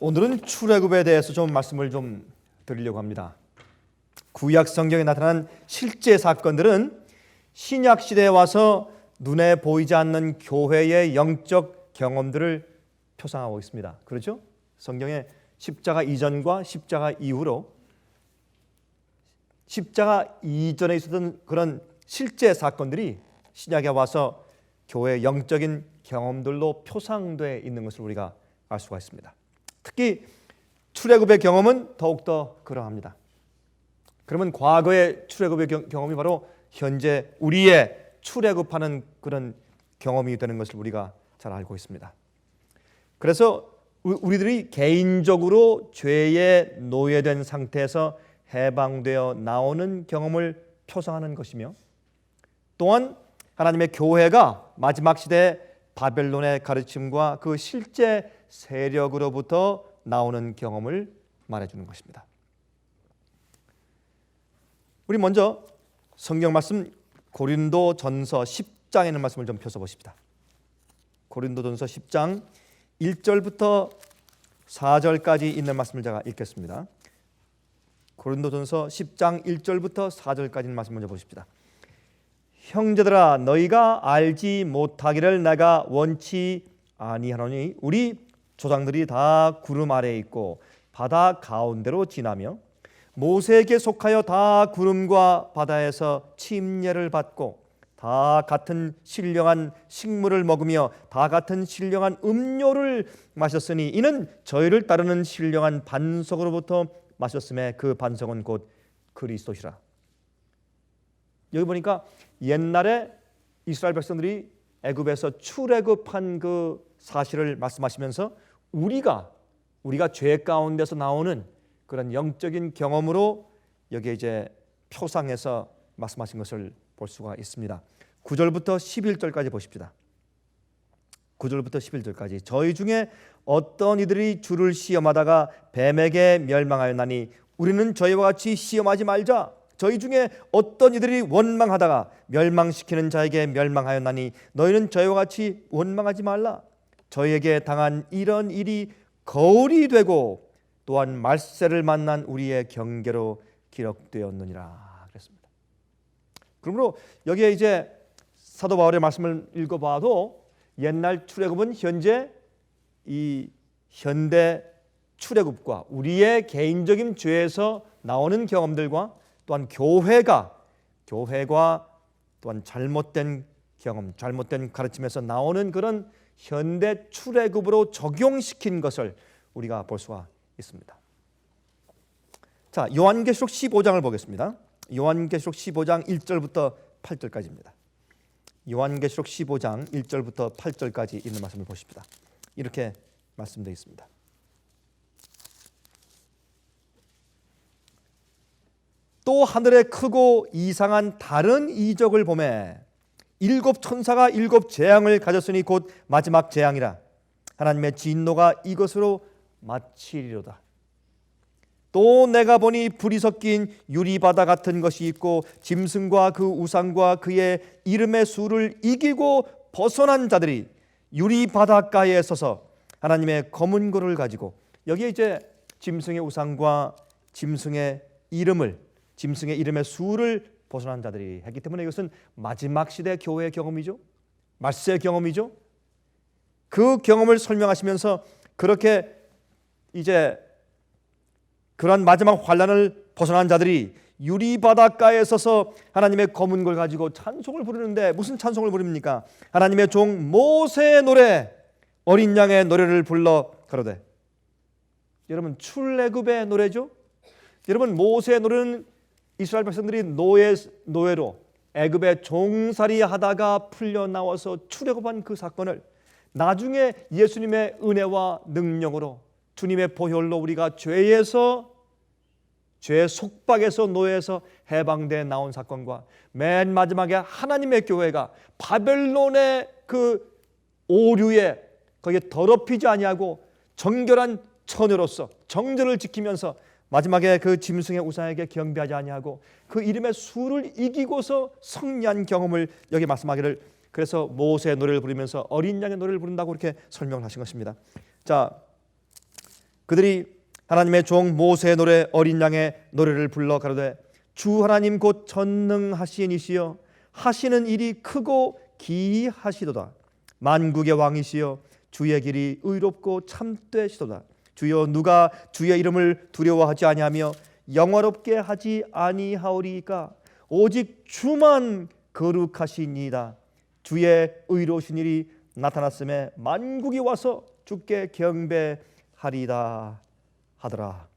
오늘은 출애굽에 대해서 좀 말씀을 좀 드리려고 합니다. 구약 성경에 나타난 실제 사건들은 신약 시대에 와서 눈에 보이지 않는 교회의 영적 경험들을 표상하고 있습니다. 그렇죠? 성경에 십자가 이전과 십자가 이후로 십자가 이전에 있었던 그런 실제 사건들이 신약에 와서 교회의 영적인 경험들로 표상되어 있는 것을 우리가 알 수가 있습니다. 특히 출애굽의 경험은 더욱더 그러합니다. 그러면 과거의 출애굽의 경험이 바로 현재 우리의 출애굽하는 그런 경험이 되는 것을 우리가 잘 알고 있습니다. 그래서 우리들이 개인적으로 죄에 노예된 상태에서 해방되어 나오는 경험을 표상하는 것이며, 또한 하나님의 교회가 마지막 시대 바벨론의 가르침과 그 실제 세력으로부터 나오는 경험을 말해주는 것입니다. 우리 먼저 성경 말씀 고린도전서 10장에 있는 말씀을 좀 펴서보십시다. 고린도전서 10장 1절부터 4절까지 있는 말씀을 제가 읽겠습니다. 고린도전서 10장 1절부터 4절까지 있는 말씀 먼저 보십시다. 형제들아, 너희가 알지 못하기를 내가 원치 아니하노니 우리 조상들이 다 구름 아래에 있고 바다 가운데로 지나며 모세에게 속하여 다 구름과 바다에서 침례를 받고 다 같은 신령한 식물을 먹으며 다 같은 신령한 음료를 마셨으니 이는 저희를 따르는 신령한 반석으로부터 마셨음에 그 반석은 곧 그리스도시라. 여기 보니까 옛날에 이스라엘 백성들이 애굽에서 출애굽한 그 사실을 말씀하시면서 우리가 죄 가운데서 나오는 그런 영적인 경험으로 여기에 이제 표상해서 말씀하신 것을 볼 수가 있습니다. 9절부터 11절까지 보십시다. 9절부터 11절까지 저희 중에 어떤 이들이 주를 시험하다가 뱀에게 멸망하였나니 우리는 저희와 같이 시험하지 말자. 저희 중에 어떤 이들이 원망하다가 멸망시키는 자에게 멸망하였나니 너희는 저희와 같이 원망하지 말라. 저희에게 당한 이런 일이 거울이 되고 또한 말세를 만난 우리의 경계로 기록되었느니라 그랬습니다. 그러므로 여기에 이제 사도 바울의 말씀을 읽어봐도 옛날 출애굽은 현재 이 현대 출애굽과 우리의 개인적인 죄에서 나오는 경험들과 또한 교회가 또한 잘못된 경험, 잘못된 가르침에서 나오는 그런 현대 출애굽으로 적용시킨 것을 우리가 볼 수가 있습니다. 자, 요한계시록 15장을 보겠습니다. 요한계시록 15장 1절부터 8절까지입니다. 요한계시록 15장 1절부터 8절까지 있는 말씀을 보십시다. 이렇게 말씀되어 있습니다. 또 하늘에 크고 이상한 다른 이적을 보매 일곱 천사가 일곱 재앙을 가졌으니 곧 마지막 재앙이라. 하나님의 진노가 이것으로 마치리로다. 또 내가 보니 불이 섞인 유리바다 같은 것이 있고 짐승과 그 우상과 그의 이름의 수를 이기고 벗어난 자들이 유리바닷가에 서서 하나님의 검은 고를 가지고, 여기에 이제 짐승의 우상과 짐승의 이름의 수를 벗어난 자들이 했기 때문에 이것은 마지막 시대 교회의 경험이죠. 말세의 경험이죠. 그 경험을 설명하시면서 그렇게 이제 그러한 마지막 환난을 벗어난 자들이 유리바닷가에 서서 하나님의 검은 걸 가지고 찬송을 부르는데 무슨 찬송을 부릅니까? 하나님의 종 모세의 노래, 어린 양의 노래를 불러 가로되. 여러분, 출애굽의 노래죠. 여러분, 모세의 노래는 이스라엘 백성들이 노예로 애굽에 종살이 하다가 풀려 나와서 출애굽한 그 사건을 나중에 예수님의 은혜와 능력으로 주님의 보혈로 우리가 죄 속박에서 노예에서 해방돼 나온 사건과 맨 마지막에 하나님의 교회가 바벨론의 그 오류에 거기에 더럽히지 아니하고 정결한 처녀로서 정절을 지키면서 마지막에 그 짐승의 우상에게 경배하지 아니하고 그 이름의 수를 이기고서 승리한 경험을 여기 말씀하기를, 그래서 모세의 노래를 부르면서 어린 양의 노래를 부른다고 이렇게 설명을 하신 것입니다. 자, 그들이 하나님의 종 모세의 노래 어린 양의 노래를 불러 가로되 주 하나님 곧 전능하신 이시여 하시는 일이 크고 기이하시도다. 만국의 왕이시여 주의 길이 의롭고 참되시도다. 주여 누가 주의 이름을 두려워하지 아니하며 영화롭게 하지 아니하오리까. 오직 주만 거룩하시니이다. 주의 의로우신 일이 나타났음에 만국이 와서 주께 경배하리다 하더라.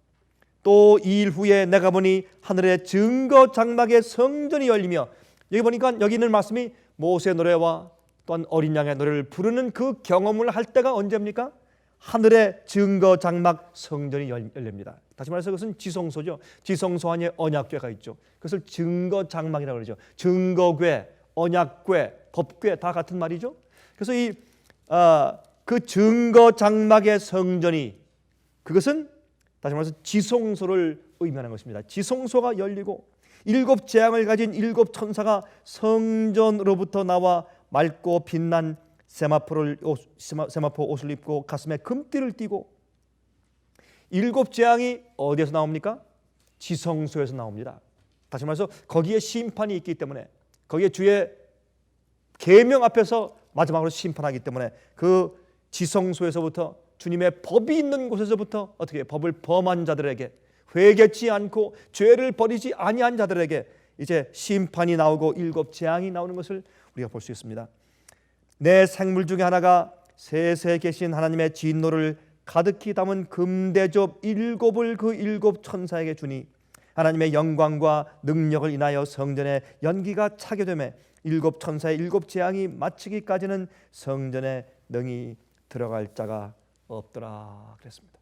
또 2일 후에 내가 보니 하늘의 증거 장막의 성전이 열리며, 여기 보니까 여기 있는 말씀이 모세의 노래와 또한 어린 양의 노래를 부르는 그 경험을 할 때가 언제입니까? 하늘의 증거 장막 성전이 열립니다. 다시 말해서 그것은 지성소죠. 지성소 안에 언약궤가 있죠. 그것을 증거 장막이라고 그러죠. 증거궤, 언약궤, 법궤 다 같은 말이죠. 그래서 그 증거 장막의 성전이, 그것은 다시 말해서 지성소를 의미하는 것입니다. 지성소가 열리고 7 재앙을 가진 7 천사가 성전으로부터 나와 맑고 빛난 세마포 옷을 입고 가슴에 금띠를 띠고, 7 재앙이 어디에서 나옵니까? 지성소에서 나옵니다. 다시 말해서 거기에 심판이 있기 때문에, 거기에 주의 계명 앞에서 마지막으로 심판하기 때문에 그 지성소에서부터, 주님의 법이 있는 곳에서부터 어떻게 법을 범한 자들에게, 회개치 않고 죄를 버리지 아니한 자들에게 이제 심판이 나오고 7 재앙이 나오는 것을 우리가 볼 수 있습니다. 내 생물 중에 하나가 세세 계신 하나님의 진노를 가득히 담은 금대접 7을 그 7 천사에게 주니 하나님의 영광과 능력을 인하여 성전에 연기가 차게 되매 7 천사의 7 재앙이 마치기까지는 성전에 능히 들어갈 자가 없더라 그랬습니다.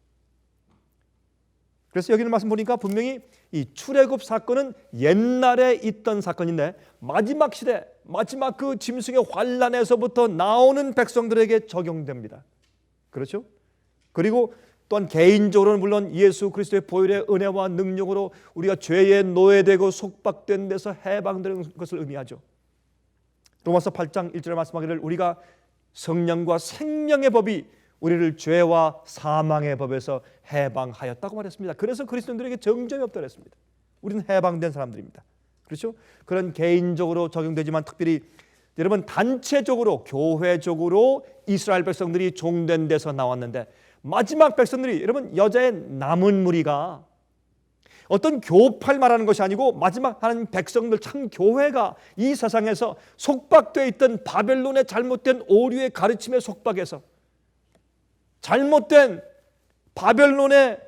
그래서 여기 있는 말씀 보니까 분명히 이 출애굽 사건은 옛날에 있던 사건인데 마지막 시대, 마지막 그 짐승의 환란에서부터 나오는 백성들에게 적용됩니다. 그렇죠? 그리고 또한 개인적으로는 물론 예수 그리스도의 보혈의 은혜와 능력으로 우리가 죄에 노예되고 속박된 데서 해방되는 것을 의미하죠. 로마서 8장 1절에 말씀하기를 우리가 성령과 생명의 법이 우리를 죄와 사망의 법에서 해방하였다고 말했습니다. 그래서 그리스도인들에게 정죄이 없다고 했습니다. 우리는 해방된 사람들입니다. 그렇죠? 그런 개인적으로 적용되지만 특별히 여러분 단체적으로, 교회적으로 이스라엘 백성들이 종된 데서 나왔는데, 마지막 백성들이, 여러분 여자의 남은 무리가 어떤 교파를 말하는 것이 아니고 마지막 하는 백성들, 참 교회가 이 세상에서 속박되어 있던 바벨론의 잘못된 오류의 가르침에 속박해서 잘못된 바벨론의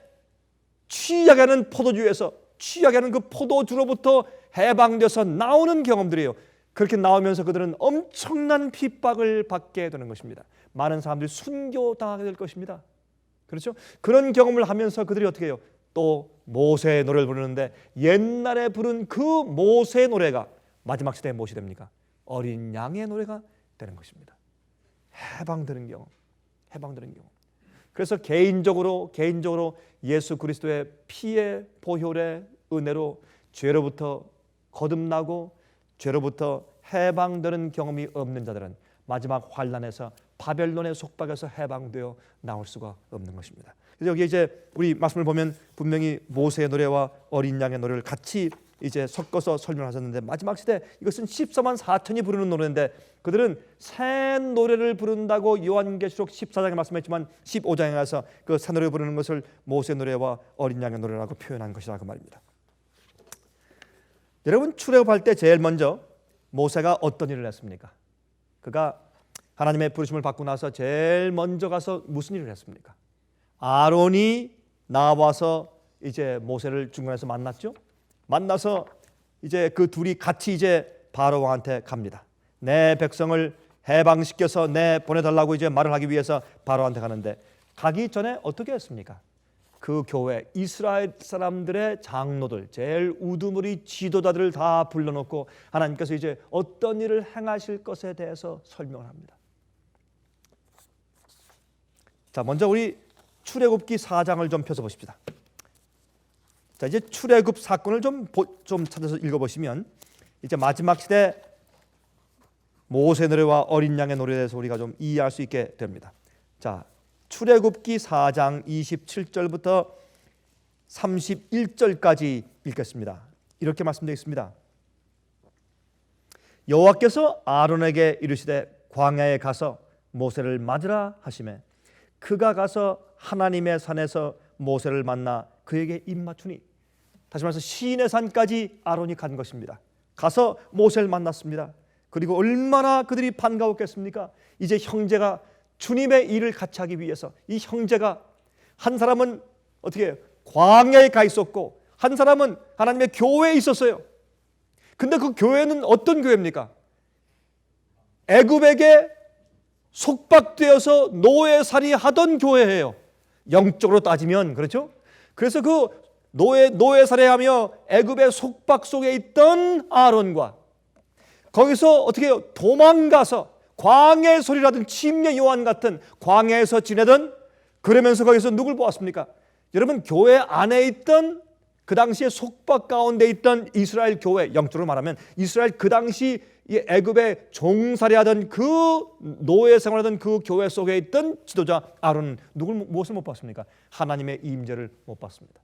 취하게 하는 포도주에서, 취하게 하는 그 포도주로부터 해방돼서 나오는 경험들이에요. 그렇게 나오면서 그들은 엄청난 핍박을 받게 되는 것입니다. 많은 사람들이 순교당하게 될 것입니다. 그렇죠? 그런 경험을 하면서 그들이 어떻게 해요? 또 모세의 노래를 부르는데, 옛날에 부른 그 모세의 노래가 마지막 시대에 무엇이 됩니까? 어린 양의 노래가 되는 것입니다. 해방되는 경험, 해방되는 경험. 그래서 개인적으로 예수 그리스도의 피의 보혈의 은혜로 죄로부터 거듭나고 죄로부터 해방되는 경험이 없는 자들은 마지막 환란에서, 바벨론의 속박에서 해방되어 나올 수가 없는 것입니다. 그래서 여기 이제 우리 말씀을 보면 분명히 모세의 노래와 어린 양의 노래를 같이 이제 섞어서 설명하셨는데, 마지막 시대 이것은 14만 4천이 부르는 노래인데, 그들은 새 노래를 부른다고 요한계시록 14장에 말씀했지만 15장에 가서 그 새 노래 부르는 것을 모세의 노래와 어린 양의 노래라고 표현한 것이라 그 말입니다. 여러분 출애굽할 때 제일 먼저 모세가 어떤 일을 했습니까? 그가 하나님의 부르심을 받고 나서 제일 먼저 가서 무슨 일을 했습니까? 아론이 나와서 이제 모세를 중간에서 만났죠. 만나서 이제 그 둘이 같이 이제 바로 왕한테 갑니다. 내 백성을 해방시켜서 내 보내달라고 이제 말을 하기 위해서 바로한테 가는데, 가기 전에 어떻게 했습니까? 그 교회 이스라엘 사람들의 장로들, 제일 우두머리 지도자들을 다 불러놓고 하나님께서 이제 어떤 일을 행하실 것에 대해서 설명을 합니다. 자, 먼저 우리 출애굽기 4장을 좀 펴서 보십시다. 자, 이제 출애굽 사건을 좀 찾아서 읽어보시면 이제 마지막 시대 모세 노래와 어린 양의 노래에 대해서 우리가 좀 이해할 수 있게 됩니다. 자, 출애굽기 4장 27절부터 31절까지 읽겠습니다. 이렇게 말씀되어 있습니다. 여호와께서 아론에게 이르시되 광야에 가서 모세를 맞으라 하시매 그가 가서 하나님의 산에서 모세를 만나 그에게 입맞추니, 다시 말해서 시인의 산까지 아론이 간 것입니다. 가서 모세를 만났습니다. 그리고 얼마나 그들이 반가웠겠습니까? 이제 형제가 주님의 일을 같이 하기 위해서, 이 형제가 한 사람은 어떻게 해요? 광야에 가 있었고 한 사람은 하나님의 교회에 있었어요. 근데 그 교회는 어떤 교회입니까? 애굽에게 속박되어서 노예살이 하던 교회예요. 영적으로 따지면 그렇죠? 그래서 그 노예살이하며 애굽의 속박 속에 있던 아론과 거기서 어떻게 해요? 도망가서 광야의 소리라든 침례 요한 같은 광야에서 지내던, 그러면서 거기서 누굴 보았습니까? 여러분, 교회 안에 있던 그 당시에 속박 가운데 있던 이스라엘 교회, 영적으로 말하면 이스라엘 그 당시 이 애굽에 종살이하던 그 노예 생활하던 그 교회 속에 있던 지도자 아론은 무엇을 못 봤습니까? 하나님의 임재를 못 봤습니다.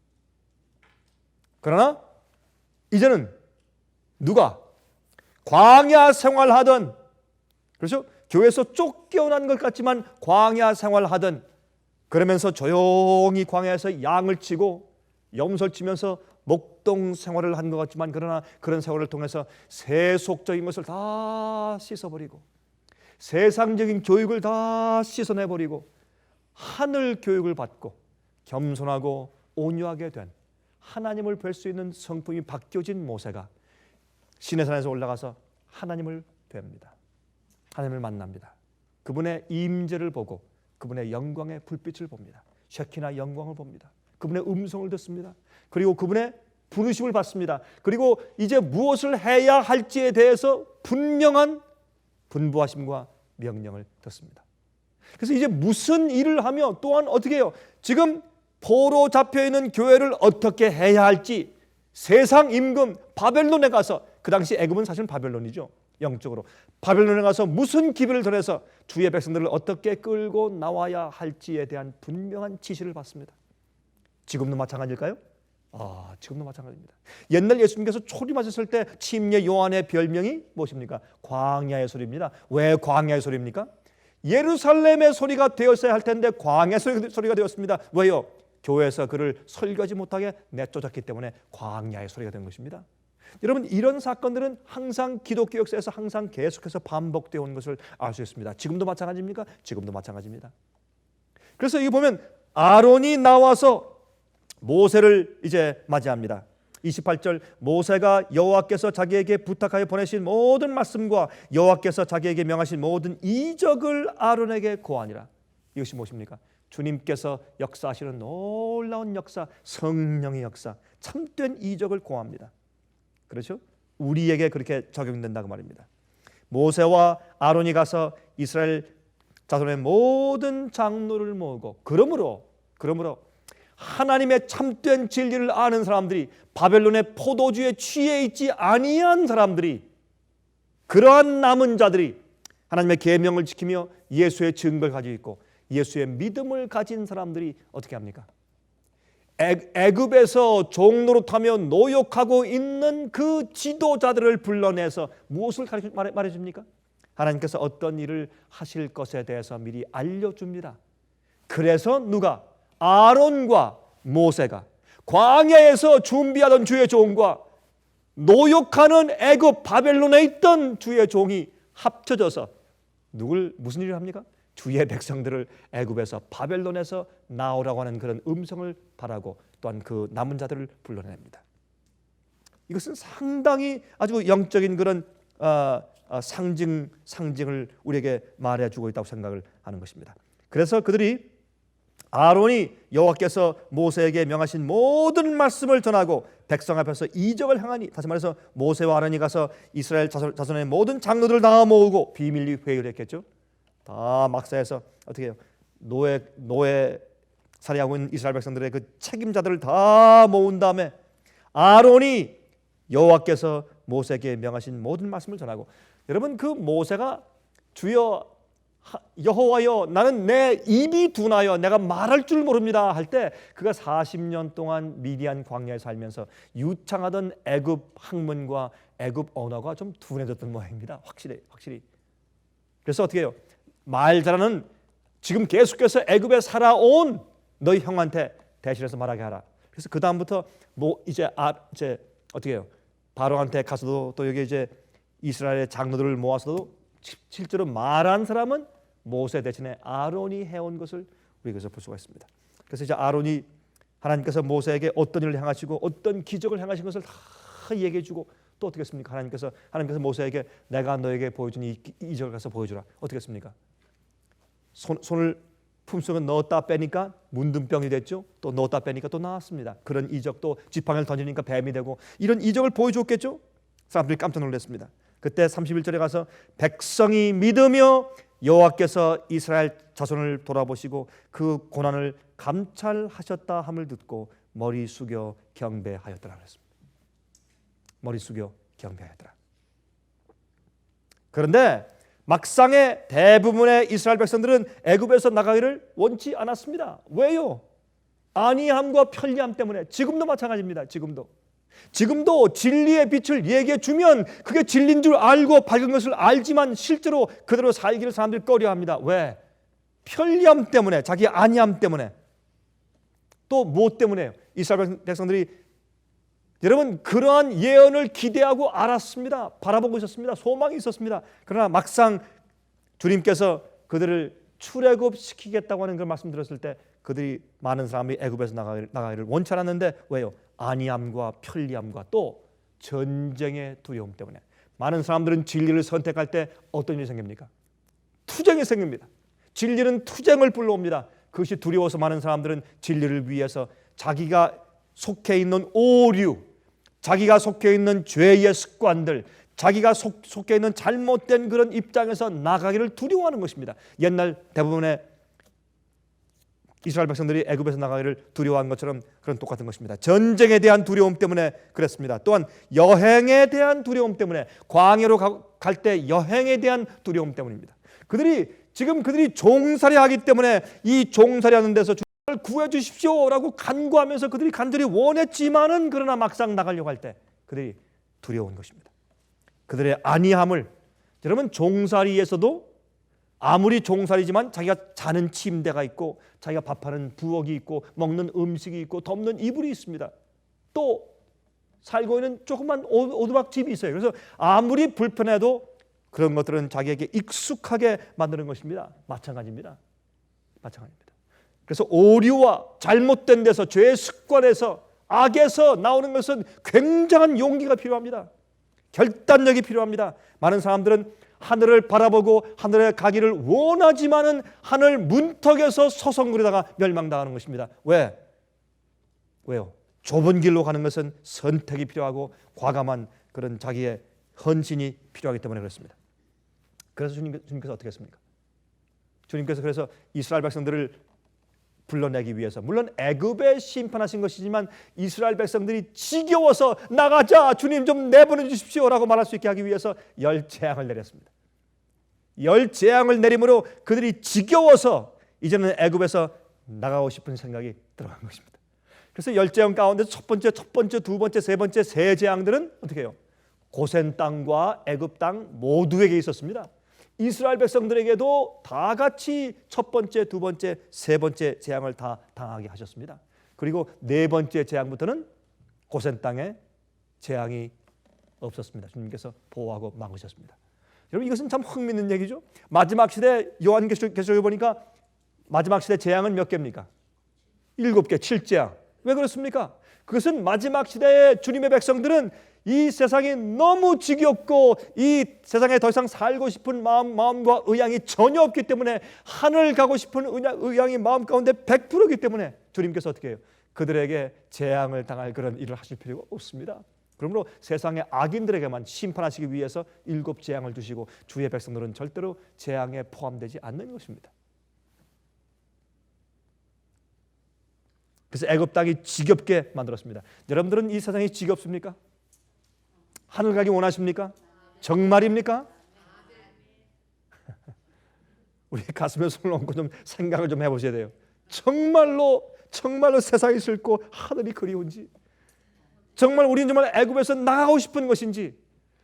그러나 이제는 누가 광야 생활하던, 그렇죠? 교회에서 쫓겨난 것 같지만 광야 생활하던, 그러면서 조용히 광야에서 양을 치고 염소를 치면서 목동 생활을 한 것 같지만, 그러나 그런 생활을 통해서 세속적인 것을 다 씻어버리고 세상적인 교육을 다 씻어내버리고 하늘 교육을 받고 겸손하고 온유하게 된, 하나님을 뵐 수 있는 성품이 바뀌어진 모세가 시내산에서 올라가서 하나님을 뵙니다. 하나님을 만납니다. 그분의 임재를 보고 그분의 영광의 불빛을 봅니다. 셰키나 영광을 봅니다. 그분의 음성을 듣습니다. 그리고 그분의 부르심을 받습니다. 그리고 이제 무엇을 해야 할지에 대해서 분명한 분부하심과 명령을 듣습니다. 그래서 이제 무슨 일을 하며 또한 어떻게 해요? 지금 포로 잡혀있는 교회를 어떻게 해야 할지, 세상 임금 바벨론에 가서, 그 당시 애굽은 사실 바벨론이죠. 영적으로 바벨론에 가서 무슨 기별을 전해서 주의 백성들을 어떻게 끌고 나와야 할지에 대한 분명한 지시를 받습니다. 지금도 마찬가지일까요? 지금도 마찬가지입니다. 옛날 예수님께서 초림하셨을 때 침례 요한의 별명이 무엇입니까? 광야의 소리입니다. 왜 광야의 소리입니까? 예루살렘의 소리가 되었어야 할 텐데 광야의 소리가 되었습니다. 왜요? 교회에서 그를 설교하지 못하게 내쫓았기 때문에 광야의 소리가 된 것입니다. 여러분, 이런 사건들은 항상 기독교 역사에서 항상 계속해서 반복되어 온 것을 알 수 있습니다. 지금도 마찬가지입니까? 지금도 마찬가지입니다. 그래서 여기 보면 아론이 나와서 모세를 이제 맞이합니다. 28절, 모세가 여호와께서 자기에게 부탁하여 보내신 모든 말씀과 여호와께서 자기에게 명하신 모든 이적을 아론에게 고하니라. 이것이 무엇입니까? 주님께서 역사하시는 놀라운 역사, 성령의 역사, 참된 이적을 고합니다. 그렇죠? 우리에게 그렇게 적용된다고 말입니다. 모세와 아론이 가서 이스라엘 자손의 모든 장로를 모으고, 그러므로 하나님의 참된 진리를 아는 사람들이, 바벨론의 포도주에 취해 있지 아니한 사람들이, 그러한 남은 자들이 하나님의 계명을 지키며 예수의 증거를 가지고 있고 예수의 믿음을 가진 사람들이 어떻게 합니까? 애굽에서 종노릇하며 노역하고 있는 그 지도자들을 불러내서 무엇을 말해줍니까? 하나님께서 어떤 일을 하실 것에 대해서 미리 알려줍니다. 그래서 누가? 아론과 모세가 광야에서 준비하던 주의 종과 노역하는 애굽 바벨론에 있던 주의 종이 합쳐져서 무슨 일을 합니까? 주의 백성들을 애굽에서 바벨론에서 나오라고 하는 그런 음성을 바라고 또한 그 남은 자들을 불러냅니다. 이것은 상당히 아주 영적인 그런 상징을 우리에게 말해주고 있다고 생각을 하는 것입니다. 그래서 그들이 아론이 여호와께서 모세에게 명하신 모든 말씀을 전하고 백성 앞에서 이적을 행하니, 다시 말해서 모세와 아론이 가서 이스라엘 자손의 모든 장로들을 다 모으고 비밀리 회의를 했겠죠. 다 막사에서 어떻게 해요? 노예 살이하고 있는 이스라엘 백성들의 그 책임자들을 다 모은 다음에 아론이 여호와께서 모세에게 명하신 모든 말씀을 전하고, 여러분, 그 모세가 주여 여호와여 나는 내 입이 둔하여 내가 말할 줄 모릅니다 할 때 그가 40년 동안 미디안 광야에 살면서 유창하던 애굽 학문과 애굽 언어가 좀 둔해졌던 모양입니다. 확실히. 그래서 어떻게 해요? 말 잘하는 지금 계속해서 애굽에 살아온 너희 형한테 대신해서 말하게 하라. 그래서 그 다음부터 이제 어떻게 해요? 바로한테 가서도 또 여기 이제 이스라엘의 장로들을 모아서도 실제로 말한 사람은 모세 대신에 아론이 해온 것을 우리가 볼 수가 있습니다. 그래서 이제 아론이 하나님께서 모세에게 어떤 일을 행하시고 어떤 기적을 행하신 것을 다 얘기해주고 또 어떻게 했습니까? 하나님께서 모세에게 내가 너에게 보여준 이 이적을 가서 보여주라. 어떻게 했습니까? 손을 품속에 넣었다 빼니까 문둥병이 됐죠. 또 넣었다 빼니까 또 나왔습니다. 그런 이적, 또 지팡이를 던지니까 뱀이 되고 이런 이적을 보여줬겠죠. 사람들이 깜짝 놀랐습니다. 그때 31절에 가서 백성이 믿으며 여호와께서 이스라엘 자손을 돌아보시고 그 고난을 감찰하셨다 함을 듣고 머리 숙여 경배하였더라 그랬습니다. 머리 숙여 경배하였더라. 그런데 막상의 대부분의 이스라엘 백성들은 애굽에서 나가기를 원치 않았습니다. 왜요? 안이함과 편리함 때문에. 지금도 마찬가지입니다. 지금도 진리의 빛을 얘기해 주면 그게 진리인 줄 알고 밝은 것을 알지만 실제로 그대로 살기를 사람들이 꺼려합니다. 왜? 편리함 때문에, 자기 안이함 때문에. 또 무엇 때문에요? 이스라엘 백성들이 여러분 그러한 예언을 기대하고 알았습니다. 바라보고 있었습니다. 소망이 있었습니다. 그러나 막상 주님께서 그들을 출애굽시키겠다고 하는 그 말씀 들었을 때 그들이 많은 사람이 애굽에서 나가기를 원치 않았는데 왜요? 안이함과 편리함과 또 전쟁의 두려움 때문에. 많은 사람들은 진리를 선택할 때 어떤 일이 생깁니까? 투쟁이 생깁니다. 진리는 투쟁을 불러옵니다. 그것이 두려워서 많은 사람들은 진리를 위해서 자기가 속해 있는 오류, 자기가 속해 있는 죄의 습관들, 자기가 속해 있는 잘못된 그런 입장에서 나가기를 두려워하는 것입니다. 옛날 대부분의 이스라엘 백성들이 애굽에서 나가기를 두려워한 것처럼 그런 똑같은 것입니다. 전쟁에 대한 두려움 때문에 그랬습니다. 또한 여행에 대한 두려움 때문에, 광야로 갈 때 여행에 대한 두려움 때문입니다. 그들이 종살이하기 때문에 이 종살이하는 데서 주님을 구해 주십시오라고 간구하면서 그들이 간절히 원했지만은 그러나 막상 나가려고 할 때 그들이 두려운 것입니다. 그들의 안이함을, 여러분 종살이에서도 아무리 종살이지만 자기가 자는 침대가 있고 자기가 밥하는 부엌이 있고 먹는 음식이 있고 덮는 이불이 있습니다. 또 살고 있는 조그만 오두막 집이 있어요. 그래서 아무리 불편해도 그런 것들은 자기에게 익숙하게 만드는 것입니다. 마찬가지입니다. 그래서 오류와 잘못된 데서, 죄의 습관에서, 악에서 나오는 것은 굉장한 용기가 필요합니다. 결단력이 필요합니다. 많은 사람들은 하늘을 바라보고 하늘에 가기를 원하지만은 하늘 문턱에서 서성거리다가 멸망당하는 것입니다. 왜요? 좁은 길로 가는 것은 선택이 필요하고 과감한 그런 자기의 헌신이 필요하기 때문에 그렇습니다. 그래서 주님께서 어떻게 했습니까? 주님께서 그래서 이스라엘 백성들을 불러내기 위해서, 물론 애굽에 심판하신 것이지만 이스라엘 백성들이 지겨워서 나가자, 주님 좀 내보내 주십시오라고 말할 수 있게 하기 위해서 열 재앙을 내렸습니다. 열 재앙을 내림으로 그들이 지겨워서 이제는 애굽에서 나가고 싶은 생각이 들어간 것입니다. 그래서 열 재앙 가운데 첫 번째, 두 번째, 세 번째 세 재앙들은 어떻게 해요? 고센 땅과 애굽 땅 모두에게 있었습니다. 이스라엘 백성들에게도 다 같이 첫 번째, 두 번째, 세 번째 재앙을 다 당하게 하셨습니다. 그리고 네 번째 재앙부터는 고센 땅에 재앙이 없었습니다. 주님께서 보호하고 막으셨습니다. 여러분 이것은 참 흥미있는 얘기죠. 마지막 시대 요한계시록에 보니까 마지막 시대 재앙은 몇 개입니까? 7개, 7재앙. 왜 그렇습니까? 그것은 마지막 시대의 주님의 백성들은 이 세상이 너무 지겹고 이 세상에 더 이상 살고 싶은 마음과 의향이 전혀 없기 때문에, 하늘 가고 싶은 의향이 마음 가운데 100%이기 때문에 주님께서 어떻게 해요? 그들에게 재앙을 당할 그런 일을 하실 필요가 없습니다. 그러므로 세상의 악인들에게만 심판하시기 위해서 7재앙을 주시고 주의 백성들은 절대로 재앙에 포함되지 않는 것입니다. 그래서 애굽 땅이 지겹게 만들었습니다. 여러분들은 이 세상이 지겹습니까? 하늘 가기 원하십니까? 정말입니까? 우리 가슴에 손을 얹고 좀 생각을 좀 해보셔야 돼요. 정말로 세상이 싫고 하늘이 그리운지, 정말 우리는 정말 애굽에서 나가고 싶은 것인지.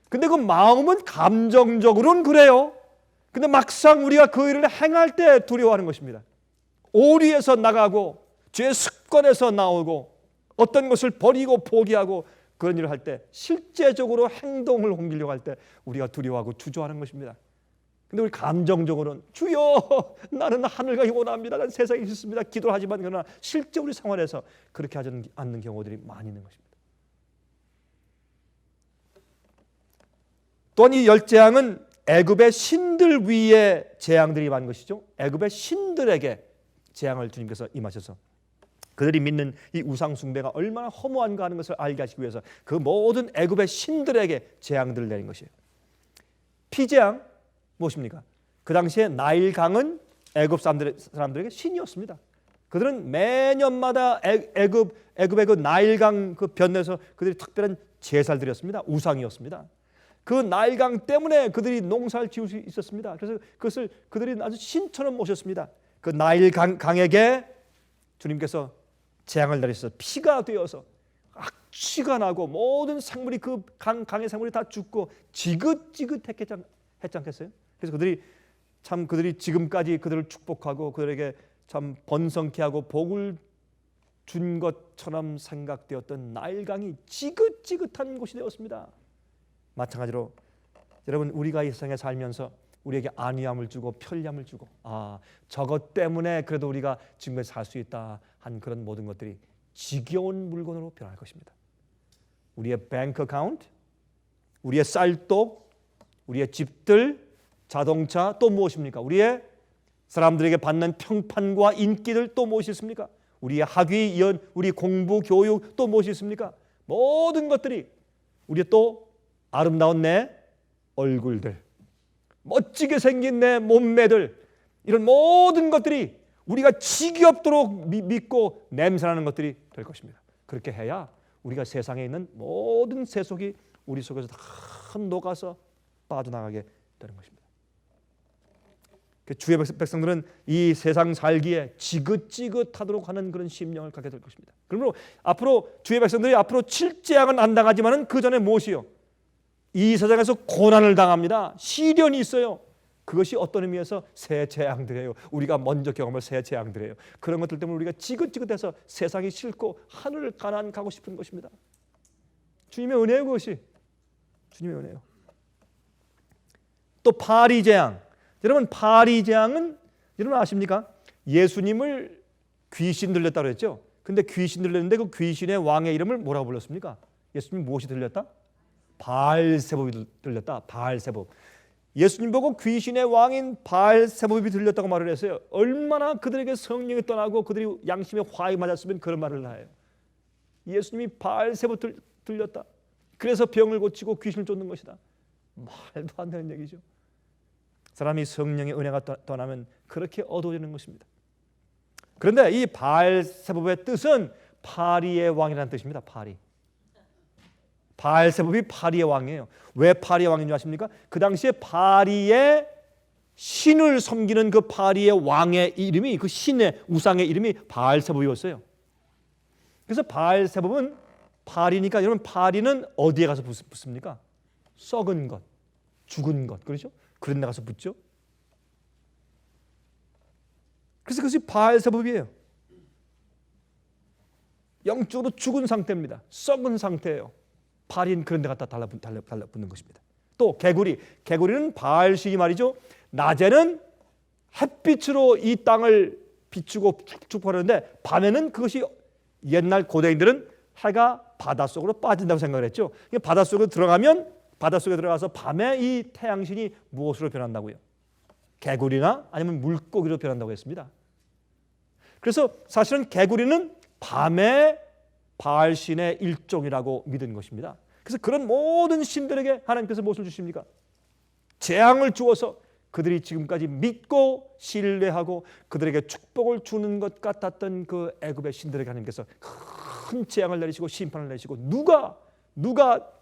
근데 그 마음은 감정적으로는 그래요. 근데 막상 우리가 그 일을 행할 때 두려워하는 것입니다. 오리에서 나가고 죄의 습관에서 나오고 어떤 것을 버리고 포기하고 그런 일을 할 때, 실제적으로 행동을 옮기려고 할 때 우리가 두려워하고 주저하는 것입니다. 근데 우리 감정적으로는 주여 나는 하늘과 원합니다. 나는 세상에 있습니다. 기도를 하지만 그러나 실제 우리 생활에서 그렇게 하지 않는 경우들이 많이 있는 것입니다. 또한 이 열 재앙은 애굽의 신들 위에 재앙들이 많은 것이죠. 애굽의 신들에게 재앙을 주님께서 임하셔서 그들이 믿는 이 우상 숭배가 얼마나 허무한가 하는 것을 알게 하시기 위해서 그 모든 애굽의 신들에게 재앙들을 내린 것이에요. 피재앙 무엇입니까? 그 당시에 나일강은 애굽 사람들에게 신이었습니다. 그들은 매년마다 애굽의 그 나일강 그 변에서 그들이 특별한 제사를 드렸습니다. 우상이었습니다. 그 나일강 때문에 그들이 농사를 지을 수 있었습니다. 그래서 그것을 그들이 아주 신처럼 모셨습니다. 그 나일강에게 주님께서 재앙을 내리셔서 피가 되어서 악취가 나고 모든 생물이 그 강의 생물이 다 죽고 지긋지긋했지 않겠어요? 그래서 그들이 지금까지 그들을 축복하고 그들에게 참 번성케 하고 복을 준 것처럼 생각되었던 나일강이 지긋지긋한 곳이 되었습니다. 마찬가지로 여러분, 우리가 이 세상에 살면서 우리에게 안위함을 주고 편리함을 주고 저것 때문에 그래도 우리가 지금까지 살 수 있다 한 그런 모든 것들이 지겨운 물건으로 변할 것입니다. 우리의 뱅크 어카운트, 우리의 쌀독, 우리의 집들, 자동차, 또 무엇입니까? 우리의 사람들에게 받는 평판과 인기들, 또 무엇이 있습니까? 우리의 학위, 우리 공부, 교육, 또 무엇이 있습니까? 모든 것들이 우리의 또 아름다운 내 얼굴들, 멋지게 생긴 내 몸매들, 이런 모든 것들이 우리가 지겹도록 믿고 냄새나는 것들이 될 것입니다. 그렇게 해야 우리가 세상에 있는 모든 세속이 우리 속에서 다 녹아서 빠져나가게 되는 것입니다. 주의 백성들은 이 세상 살기에 지긋지긋하도록 하는 그런 심령을 갖게 될 것입니다. 그러므로 앞으로 주의 백성들이 앞으로 7재앙은 안 당하지만은 그 전에 무엇이요? 이 세상에서 고난을 당합니다. 시련이 있어요. 그것이 어떤 의미에서 새 재앙들이에요. 우리가 먼저 경험할 새 재앙들이에요. 그런 것들 때문에 우리가 지긋지긋해서 세상이 싫고 하늘을 가고 싶은 것입니다. 주님의 은혜요, 그것이. 주님의 은혜요. 또 파리 재앙. 여러분, 파리 재앙은 여러분 아십니까? 예수님을 귀신 들렸다고 그랬죠. 근데 귀신 들렸는데 그 귀신의 왕의 이름을 뭐라고 불렀습니까? 예수님 무엇이 들렸다? 바알세봅이 들렸다. 바알세봅. 예수님 보고 귀신의 왕인 바알세봅이 들렸다고 말을 했어요. 얼마나 그들에게 성령이 떠나고 그들이 양심에 화이 맞았으면 그런 말을 해요. 예수님이 바알세봅 들렸다. 그래서 병을 고치고 귀신을 쫓는 것이다. 말도 안 되는 얘기죠. 사람이 성령의 은혜가 떠나면 그렇게 어두워지는 것입니다. 그런데 이 바알세봅의 뜻은 파리의 왕이라는 뜻입니다. 파리. 바알세봅이 파리의 왕이에요. 왜 파리의 왕인 줄 아십니까? 그 당시에 파리의 신을 섬기는 그 파리의 왕의 이름이, 그 신의 우상의 이름이 바알세봅이었어요. 그래서 바알세봅은 파리니까, 여러분 파리는 어디에 가서 붙습니까? 썩은 것, 죽은 것, 그렇죠? 그런 데 가서 붙죠. 그래서 그것이 바알세봅이에요. 영적으로 죽은 상태입니다. 썩은 상태예요. 파리는 그런 데 갖다 달라붙는 것입니다. 또 개구리는 바알신이 말이죠. 낮에는 햇빛으로 이 땅을 비추고 축복하는데 밤에는 그것이 옛날 고대인들은 해가 바닷속으로 빠진다고 생각을 했죠. 바닷속에 들어가서 밤에 이 태양신이 무엇으로 변한다고요? 개구리나 아니면 물고기로 변한다고 했습니다. 그래서 사실은 개구리는 밤에 바알신의 일종이라고 믿은 것입니다. 그래서 그런 모든 신들에게 하나님께서 무엇을 주십니까? 재앙을 주어서 그들이 지금까지 믿고 신뢰하고 그들에게 축복을 주는 것 같았던 그 애굽의 신들에게 하나님께서 큰 재앙을 내리시고 심판을 내리시고 누가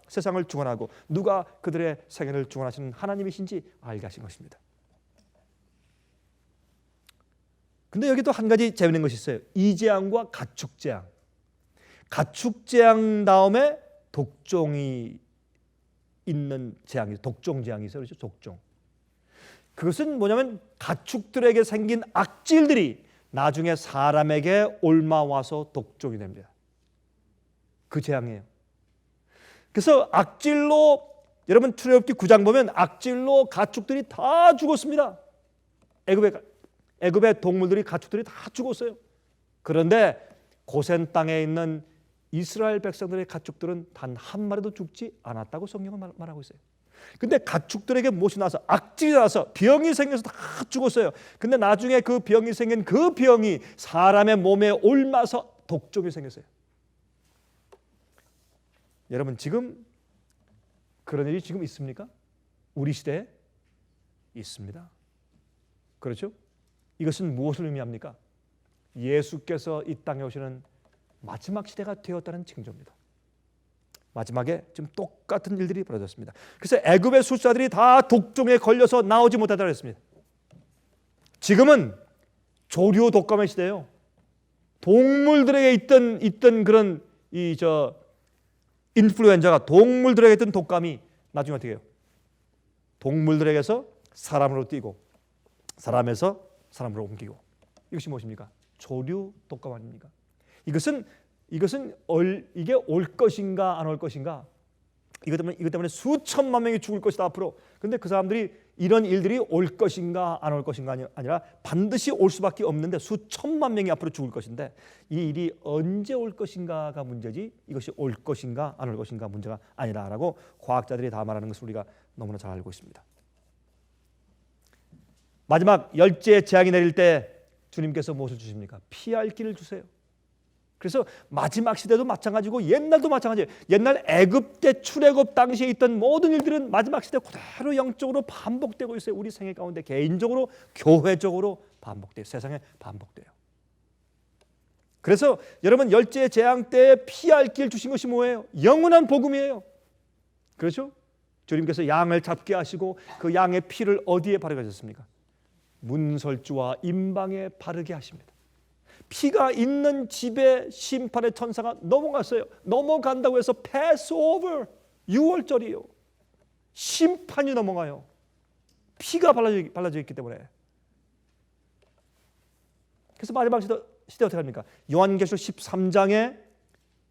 세상을 주관하고 누가 그들의 세계를 주관하시는 하나님이신지 알게 하신 것입니다. 근데 여기 또 한 가지 재밌는 것이 있어요. 이재앙과 가축재앙. 가축재앙 다음에 독종이 있는 재앙이, 독종재앙이 있어요. 그렇죠? 독종. 그것은 뭐냐면 가축들에게 생긴 악질들이 나중에 사람에게 옮아와서 독종이 됩니다. 그 재앙이에요. 그래서 악질로, 여러분 출애굽기 9장 보면 악질로 가축들이 다 죽었습니다. 애굽의 동물들이, 가축들이 다 죽었어요. 그런데 고센 땅에 있는 이스라엘 백성들의 가축들은 단 한 마리도 죽지 않았다고 성경은 말하고 있어요. 근데 가축들에게 무엇이 나서, 악질이 나서 병이 생겨서 다 죽었어요. 근데 나중에 그 병이 생긴 그 병이 사람의 몸에 옮아서 독종이 생겼어요. 여러분 지금 그런 일이 지금 있습니까? 우리 시대에 있습니다. 그렇죠? 이것은 무엇을 의미합니까? 예수께서 이 땅에 오시는 마지막 시대가 되었다는 징조입니다. 마지막에 지금 똑같은 일들이 벌어졌습니다. 그래서 애굽의 숫자들이 다 독종에 걸려서 나오지 못하다고 했습니다. 지금은 조류 독감의 시대예요. 동물들에게 있던 그런 인플루엔자가, 동물들에게 있던 독감이 나중에 어떻게 해요? 동물들에게서 사람으로 뛰고 사람에서 사람으로 옮기고. 이것이 무엇입니까? 조류 독감 아닙니까? 이게 올 것인가 안 올 것인가? 이것 때문에 수천만 명이 죽을 것이다 앞으로. 근데 그 사람들이 이런 일들이 올 것인가 안 올 것인가 아니라 반드시 올 수밖에 없는데 수천만 명이 앞으로 죽을 것인데 이 일이 언제 올 것인가가 문제지 이것이 올 것인가 안 올 것인가 문제가 아니라라고 과학자들이 다 말하는 것을 우리가 너무나 잘 알고 있습니다. 마지막 열째 재앙이 내릴 때 주님께서 무엇을 주십니까? 피할 길을 주세요. 그래서 마지막 시대도 마찬가지고 옛날도 마찬가지예요. 옛날 애굽 때 출애굽 당시에 있던 모든 일들은 마지막 시대 그대로 영적으로 반복되고 있어요. 우리 생애 가운데 개인적으로, 교회적으로 반복돼요. 세상에 반복돼요. 그래서 여러분 열째 재앙 때 피할 길 주신 것이 뭐예요? 영원한 복음이에요. 그렇죠? 주님께서 양을 잡게 하시고 그 양의 피를 어디에 바르게 하셨습니까? 문설주와 임방에 바르게 하십니다. 피가 있는 집에 심판의 천사가 넘어갔어요. 넘어간다고 해서 패스오버, 유월절이에요. 심판이 넘어가요. 피가 발라져 있기 때문에. 그래서 마지막 시대 어떻게 합니까? 요한계시록 13장에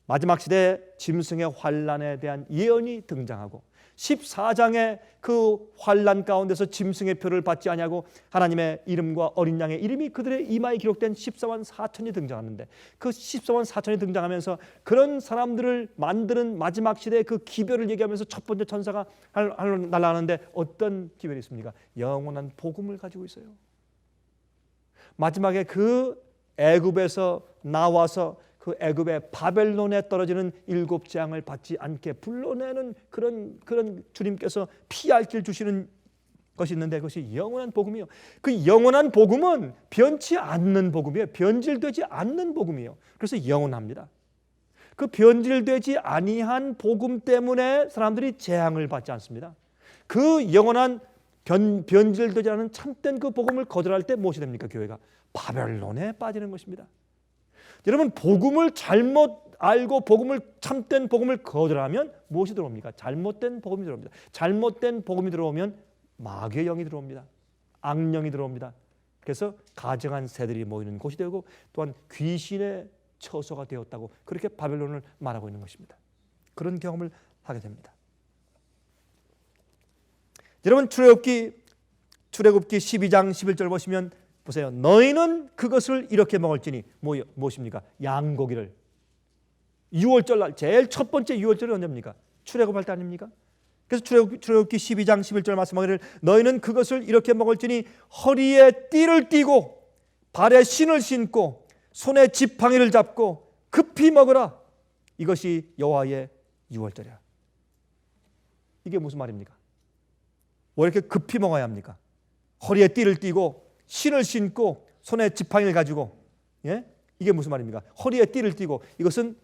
마지막 시대 짐승의 환란에 대한 예언이 등장하고 14장에 그 환란 가운데서 짐승의 표를 받지 아니하고 하나님의 이름과 어린 양의 이름이 그들의 이마에 기록된 14만 4천이 등장하는데 그 14만 4천이 등장하면서 그런 사람들을 만드는 마지막 시대의 그 기별을 얘기하면서 첫 번째 천사가 날아가는데 어떤 기별이 있습니까? 영원한 복음을 가지고 있어요. 마지막에 그 애굽에서 나와서 그 애굽의 바벨론에 떨어지는 7 재앙을 받지 않게 불러내는 그런 주님께서 피할 길 주시는 것이 있는데 그것이 영원한 복음이에요. 그 영원한 복음은 변치 않는 복음이에요. 변질되지 않는 복음이에요. 그래서 영원합니다. 그 변질되지 아니한 복음 때문에 사람들이 재앙을 받지 않습니다. 그 영원한 변질되지 않은 참된 그 복음을 거절할 때 무엇이 됩니까? 교회가 바벨론에 빠지는 것입니다. 여러분 복음을 잘못 알고 참된 복음을 거절하면 무엇이 들어옵니까? 잘못된 복음이 들어옵니다. 잘못된 복음이 들어오면 마귀의 영이 들어옵니다. 악령이 들어옵니다. 그래서 가증한 새들이 모이는 곳이 되고 또한 귀신의 처소가 되었다고 그렇게 바벨론을 말하고 있는 것입니다. 그런 경험을 하게 됩니다. 여러분 출애굽기 12장 11절 보시면 보세요. 너희는 그것을 이렇게 먹을지니 무엇입니까? 양고기를. 6월절 날 제일 첫 번째 6월절이 언제입니까? 출애굽할 때 아닙니까? 그래서 출애굽기 12장 11절 말씀하기를 너희는 그것을 이렇게 먹을지니 허리에 띠를 띠고 발에 신을 신고 손에 지팡이를 잡고 급히 먹으라. 이것이 여호와의 6월절이야. 이게 무슨 말입니까? 왜 이렇게 급히 먹어야 합니까? 허리에 띠를 띠고 신을 신고 손에 지팡이를 가지고 이게 무슨 말입니까? 허리에 띠를 띠고 이것은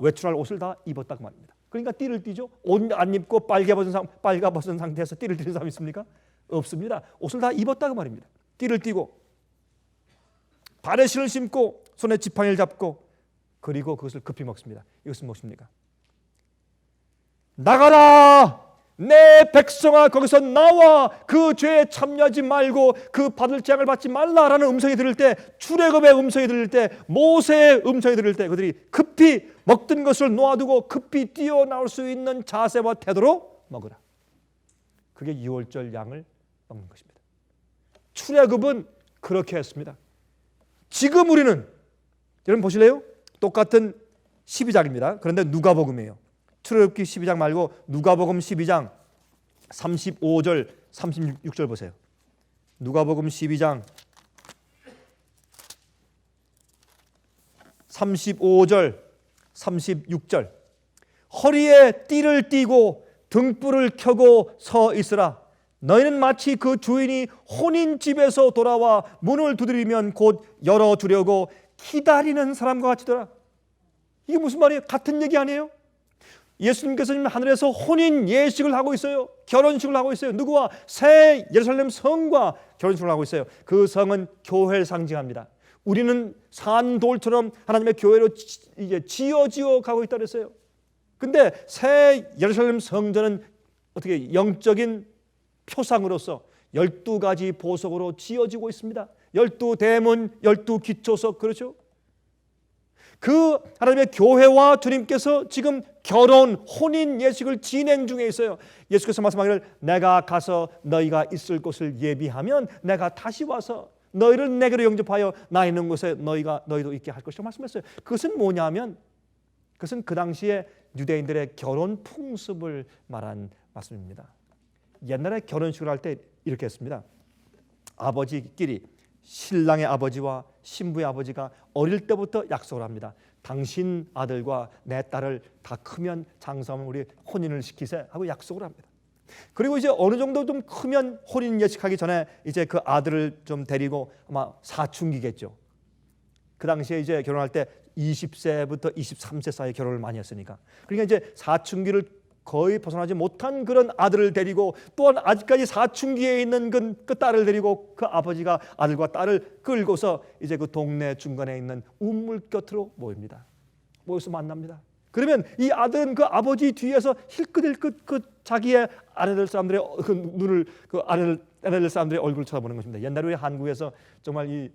외출할 옷을 다 입었다고 말입니다. 그러니까 띠를 띠죠. 옷 안 입고 빨가벗은 상태에서 띠를 띠는 사람 있습니까? 없습니다. 옷을 다 입었다고 말입니다. 띠를 띠고 발에 신을 신고 손에 지팡이를 잡고 그리고 그것을 급히 먹습니다. 이것은 무엇입니까? 나가라! 내 백성아, 거기서 나와! 그 죄에 참여하지 말고 그 받을 재앙을 받지 말라라는 음성이 들릴 때, 출애굽의 음성이 들릴 때, 모세의 음성이 들릴 때 그들이 급히 먹던 것을 놓아두고 급히 뛰어나올 수 있는 자세와 태도로 먹으라. 그게 유월절 양을 먹는 것입니다. 출애굽은 그렇게 했습니다. 지금 우리는, 여러분 보실래요? 똑같은 12장입니다. 그런데 누가복음이에요. 출애굽기 12장 말고 누가복음 12장 35절 36절 보세요. 누가복음 12장 35절 36절 허리에 띠를 띠고 등불을 켜고 서 있으라. 너희는 마치 그 주인이 혼인집에서 돌아와 문을 두드리면 곧 열어주려고 기다리는 사람과 같이더라. 이게 무슨 말이에요? 같은 얘기 아니에요? 예수님께서 지금 하늘에서 혼인 예식을 하고 있어요. 결혼식을 하고 있어요. 누구와? 새 예루살렘 성과 결혼식을 하고 있어요. 그 성은 교회를 상징합니다. 우리는 산돌처럼 하나님의 교회로 이제 지어 가고 있다 그랬어요. 근데 새 예루살렘 성전은 어떻게 영적인 표상으로서 12가지 보석으로 지어지고 있습니다. 12대문, 12기초석, 그렇죠? 그 하나님의 교회와 주님께서 지금 결혼, 혼인 예식을 진행 중에 있어요. 예수께서 말씀하기를 내가 가서 너희가 있을 곳을 예비하면 내가 다시 와서 너희를 내게로 영접하여 나 있는 곳에 너희도 있게 할 것이라고 말씀했어요. 그것은 뭐냐면 그것은 그 당시에 유대인들의 결혼 풍습을 말한 말씀입니다. 옛날에 결혼식을 할 때 이렇게 했습니다. 아버지끼리, 신랑의 아버지와 신부의 아버지가 어릴 때부터 약속을 합니다. 당신 아들과 내 딸을 다 크면 장사하면 우리 혼인을 시키세 하고 약속을 합니다. 그리고 이제 어느 정도 좀 크면 혼인 예식하기 전에 이제 그 아들을 좀 데리고 아마 사춘기겠죠. 그 당시에 이제 결혼할 때 20세부터 23세 사이에 결혼을 많이 했으니까. 그러니까 이제 사춘기를 거의 벗어나지 못한 그런 아들을 데리고 또한 아직까지 사춘기에 있는 그 딸을 데리고 그 아버지가 아들과 딸을 끌고서 이제 그 동네 중간에 있는 우물 곁으로 모입니다. 모여서 만납니다. 그러면 이 아들은 그 아버지 뒤에서 힐끗힐끗 그 자기의 아내들 사람들의 그 눈을 그 아내들 사람들의 얼굴을 쳐다보는 것입니다. 옛날에 우리 한국에서 정말 이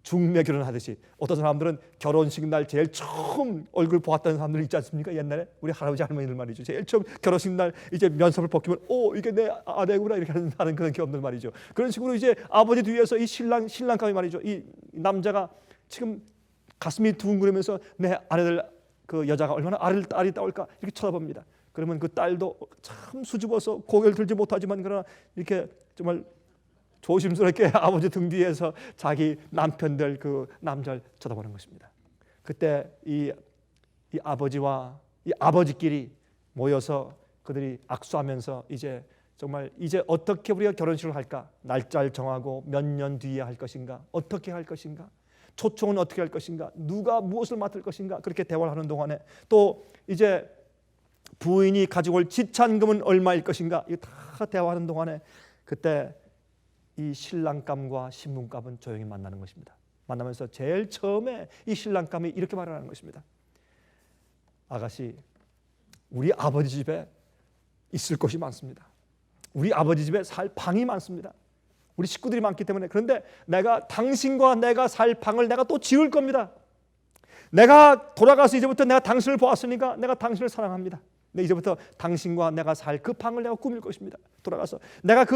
중매 결혼하듯이 어떤 사람들은 결혼식 날 제일 처음 얼굴 보았다는 사람들 있지 않습니까? 옛날에 우리 할아버지 할머니들 말이죠. 제일 처음 결혼식 날 이제 면섭을 벗기면 이게 내 아내구나 이렇게 하는 그런 경험들 말이죠. 그런 식으로 이제 아버지 뒤에서 이 신랑감이 말이죠. 이 남자가 지금 가슴이 두근거리면서 내 아내들 그 여자가 얼마나 알이 따올까 이렇게 쳐다봅니다. 그러면 그 딸도 참 수줍어서 고개를 들지 못하지만 그러나 이렇게 정말 조심스럽게 아버지 등 뒤에서 자기 남편들 그 남자를 쳐다보는 것입니다. 그때 이 아버지와 이 아버지끼리 모여서 그들이 악수하면서 이제 정말 이제 어떻게 우리가 결혼식을 할까? 날짜를 정하고 몇 년 뒤에 할 것인가? 어떻게 할 것인가? 초청은 어떻게 할 것인가? 누가 무엇을 맡을 것인가? 그렇게 대화를 하는 동안에 또 이제 부인이 가지고 올 지찬금은 얼마일 것인가? 이거 다 대화하는 동안에 그때 이 신랑감과 신부감은 조용히 만나는 것입니다. 만나면서 제일 처음에 이 신랑감이 이렇게 말하는 것입니다. 아가씨, 우리 아버지 집에 있을 곳이 많습니다. 우리 아버지 집에 살 방이 많습니다. 우리 식구들이 많기 때문에. 그런데 내가 당신과 내가 살 방을 내가 또 지을 겁니다. 내가 돌아가서 이제부터 내가 당신을 보았으니까 내가 당신을 사랑합니다. 이제부터 당신과 내가 살 그 방을 내가 꾸밀 것입니다. 돌아가서 내가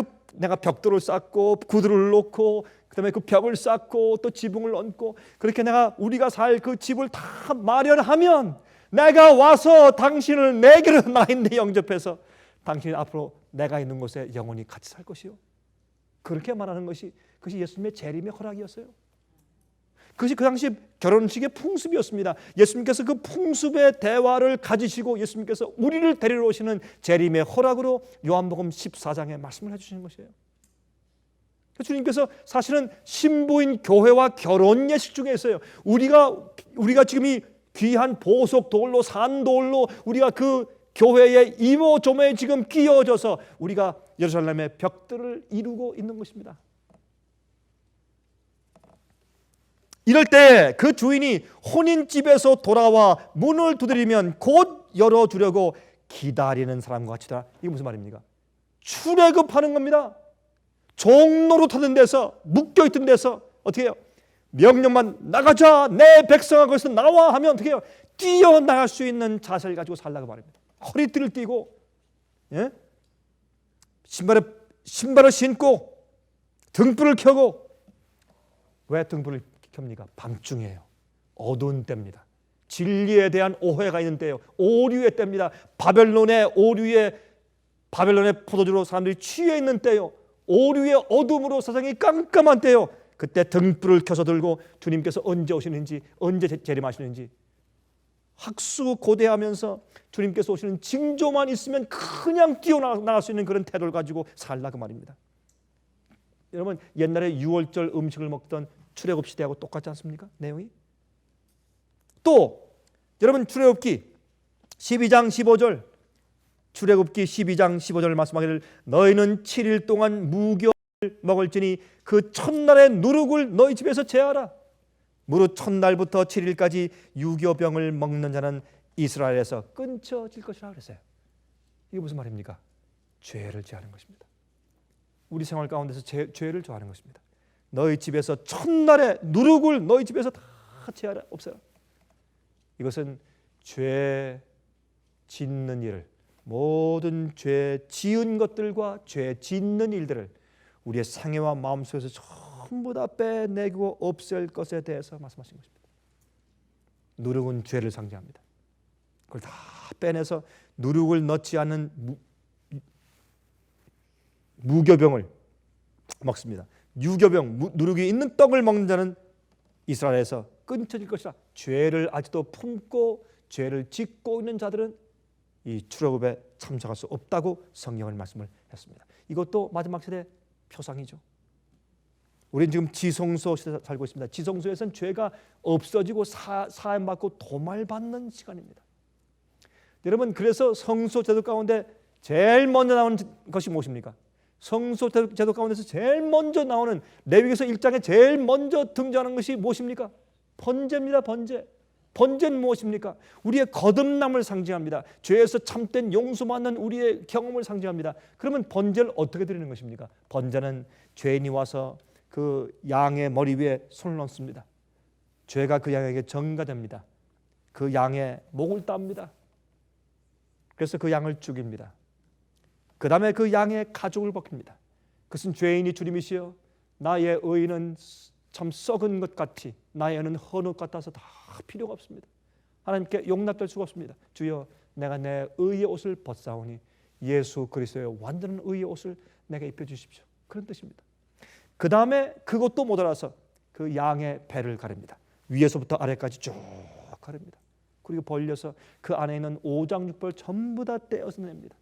벽돌을 쌓고 구두를 놓고 그다음에 그 벽을 쌓고 또 지붕을 얹고 그렇게 우리가 살 그 집을 다 마련하면 내가 와서 당신을 내게로 나 있는 데 영접해서 당신이 앞으로 내가 있는 곳에 영원히 같이 살 것이요. 그렇게 말하는 것이 그것이 예수님의 재림의 허락이었어요. 그것이 그 당시 결혼식의 풍습이었습니다. 예수님께서 그 풍습의 대화를 가지시고 예수님께서 우리를 데리러 오시는 재림의 허락으로 요한복음 14장에 말씀을 해주시는 것이에요. 주님께서 사실은 신부인 교회와 결혼 예식 중에 있어요. 우리가 지금 이 귀한 보석 돌로 산돌로 우리가 그 교회의 이모저모에 지금 끼어져서 우리가 예루살렘의 벽들을 이루고 있는 것입니다. 이럴 때 그 주인이 혼인집에서 돌아와 문을 두드리면 곧 열어주려고 기다리는 사람과 같이다. 이게 무슨 말입니까? 출애굽하는 겁니다. 종노릇하는 데서, 묶여있던 데서 어떻게 해요? 명령만 나가자, 내 백성아 거기서 나와 하면 어떻게 해요? 뛰어나갈 수 있는 자세를 가지고 살라고 말입니다. 허리띠를 띠고, 예? 신발을 신고 등불을 켜고. 왜 등불을 켭니까? 밤중이에요. 어두운 때입니다. 진리에 대한 오해가 있는 때예요. 오류의 때입니다. 바벨론의 포도주로 사람들이 취해 있는 때요. 오류의 어둠으로 세상이 깜깜한 때요. 그때 등불을 켜서 들고 주님께서 언제 오시는지, 언제 재림하시는지 학수고대하면서 주님께서 오시는 징조만 있으면 그냥 뛰어나갈 수 있는 그런 태도를 가지고 살라 그 말입니다. 여러분, 옛날에 6월절 음식을 먹던 출애굽 시대하고 똑같지 않습니까? 내용이. 또 여러분, 출애굽기 12장 15절, 출애굽기 12장 15절 말씀하기를 너희는 7일 동안 무교를 먹을지니 그 첫날의 누룩을 너희 집에서 제하라. 무릇 첫날부터 7일까지 유교병을 먹는 자는 이스라엘에서 끊쳐질 것이라 그랬어요. 이게 무슨 말입니까? 죄를 제하는 것입니다. 우리 생활 가운데서 죄를 저하는 것입니다. 너희 집에서 첫날의 누룩을 너희 집에서 다 제하라, 없애라. 이것은 죄 짓는 일을, 모든 죄 지은 것들과 죄 짓는 일들을 우리의 생애와 마음속에서 전부 다 빼내고 없앨 것에 대해서 말씀하신 것입니다. 누룩은 죄를 상징합니다. 그걸 다 빼내서 누룩을 넣지 않은 무교병을 먹습니다. 유교병, 누룩이 있는 떡을 먹는 자는 이스라엘에서 끊쳐질 것이라. 죄를 아직도 품고 죄를 짓고 있는 자들은 이 출애굽에 참석할 수 없다고 성경은 말씀을 했습니다. 이것도 마지막 세대 표상이죠. 우리는 지금 지성소 시대에 살고 있습니다. 지성소에서는 죄가 없어지고 사함받고 도말받는 시간입니다. 여러분, 그래서 성소 제도 가운데 제일 먼저 나오는 것이 무엇입니까? 성소 제도 가운데서 제일 먼저 나오는, 레위기서 1장에 제일 먼저 등장하는 것이 무엇입니까? 번제입니다. 번제. 번제는 무엇입니까? 우리의 거듭남을 상징합니다. 죄에서 참된 용서받는 우리의 경험을 상징합니다. 그러면 번제를 어떻게 드리는 것입니까? 번제는 죄인이 와서 그 양의 머리 위에 손을 얹습니다. 죄가 그 양에게 전가됩니다. 그 양의 목을 땁니다. 그래서 그 양을 죽입니다. 그 다음에 그 양의 가죽을 벗깁니다. 그것은 죄인이 주님이시여 나의 의는 참 썩은 것 같이, 나의 의는 헌옷 같아서 다 필요가 없습니다. 하나님께 용납될 수가 없습니다. 주여, 내가 내 의의 옷을 벗사오니 예수 그리스도의 완전한 의의 옷을 내게 입혀주십시오. 그런 뜻입니다. 그 다음에 그것도 모자라서 그 양의 배를 가릅니다. 위에서부터 아래까지 쭉 가릅니다. 그리고 벌려서 그 안에 있는 오장육부를 전부 다 떼어서 냅니다.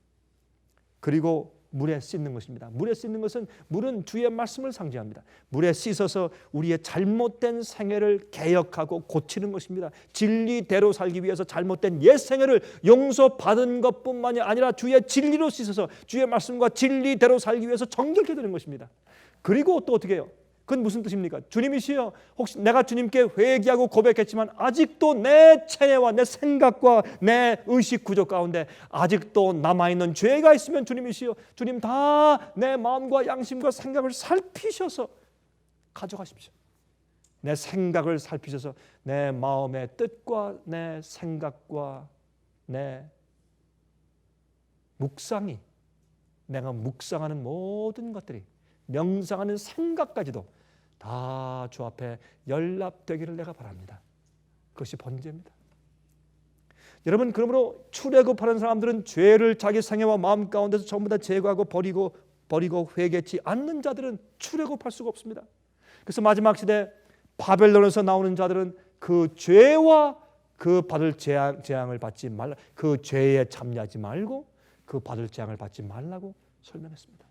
그리고 물에 씻는 것입니다. 물에 씻는 것은, 물은 주의 말씀을 상징합니다. 물에 씻어서 우리의 잘못된 생애를 개혁하고 고치는 것입니다. 진리대로 살기 위해서 잘못된 옛 생애를 용서받은 것뿐만이 아니라 주의 진리로 씻어서 주의 말씀과 진리대로 살기 위해서 정결케 되는 것입니다. 그리고 또 어떻게 해요? 그건 무슨 뜻입니까? 주님이시여, 혹시 내가 주님께 회개하고 고백했지만 아직도 내 체내와 내 생각과 내 의식 구조 가운데 아직도 남아있는 죄가 있으면 주님이시여, 주님 다 내 마음과 양심과 생각을 살피셔서 가져가십시오. 내 생각을 살피셔서 내 마음의 뜻과 내 생각과 내 묵상이, 내가 묵상하는 모든 것들이, 명상하는 생각까지도 다 주 앞에 연락되기를 내가 바랍니다. 그것이 번제입니다. 여러분, 그러므로 출애굽하는 사람들은 죄를 자기 생애와 마음 가운데서 전부 다 제거하고 버리고 회개치 않는 자들은 출애굽할 수가 없습니다. 그래서 마지막 시대 바벨론에서 나오는 자들은 그 죄와 그 받을 재앙을 받지 말라, 그 죄에 참여하지 말고 그 받을 재앙을 받지 말라고 설명했습니다.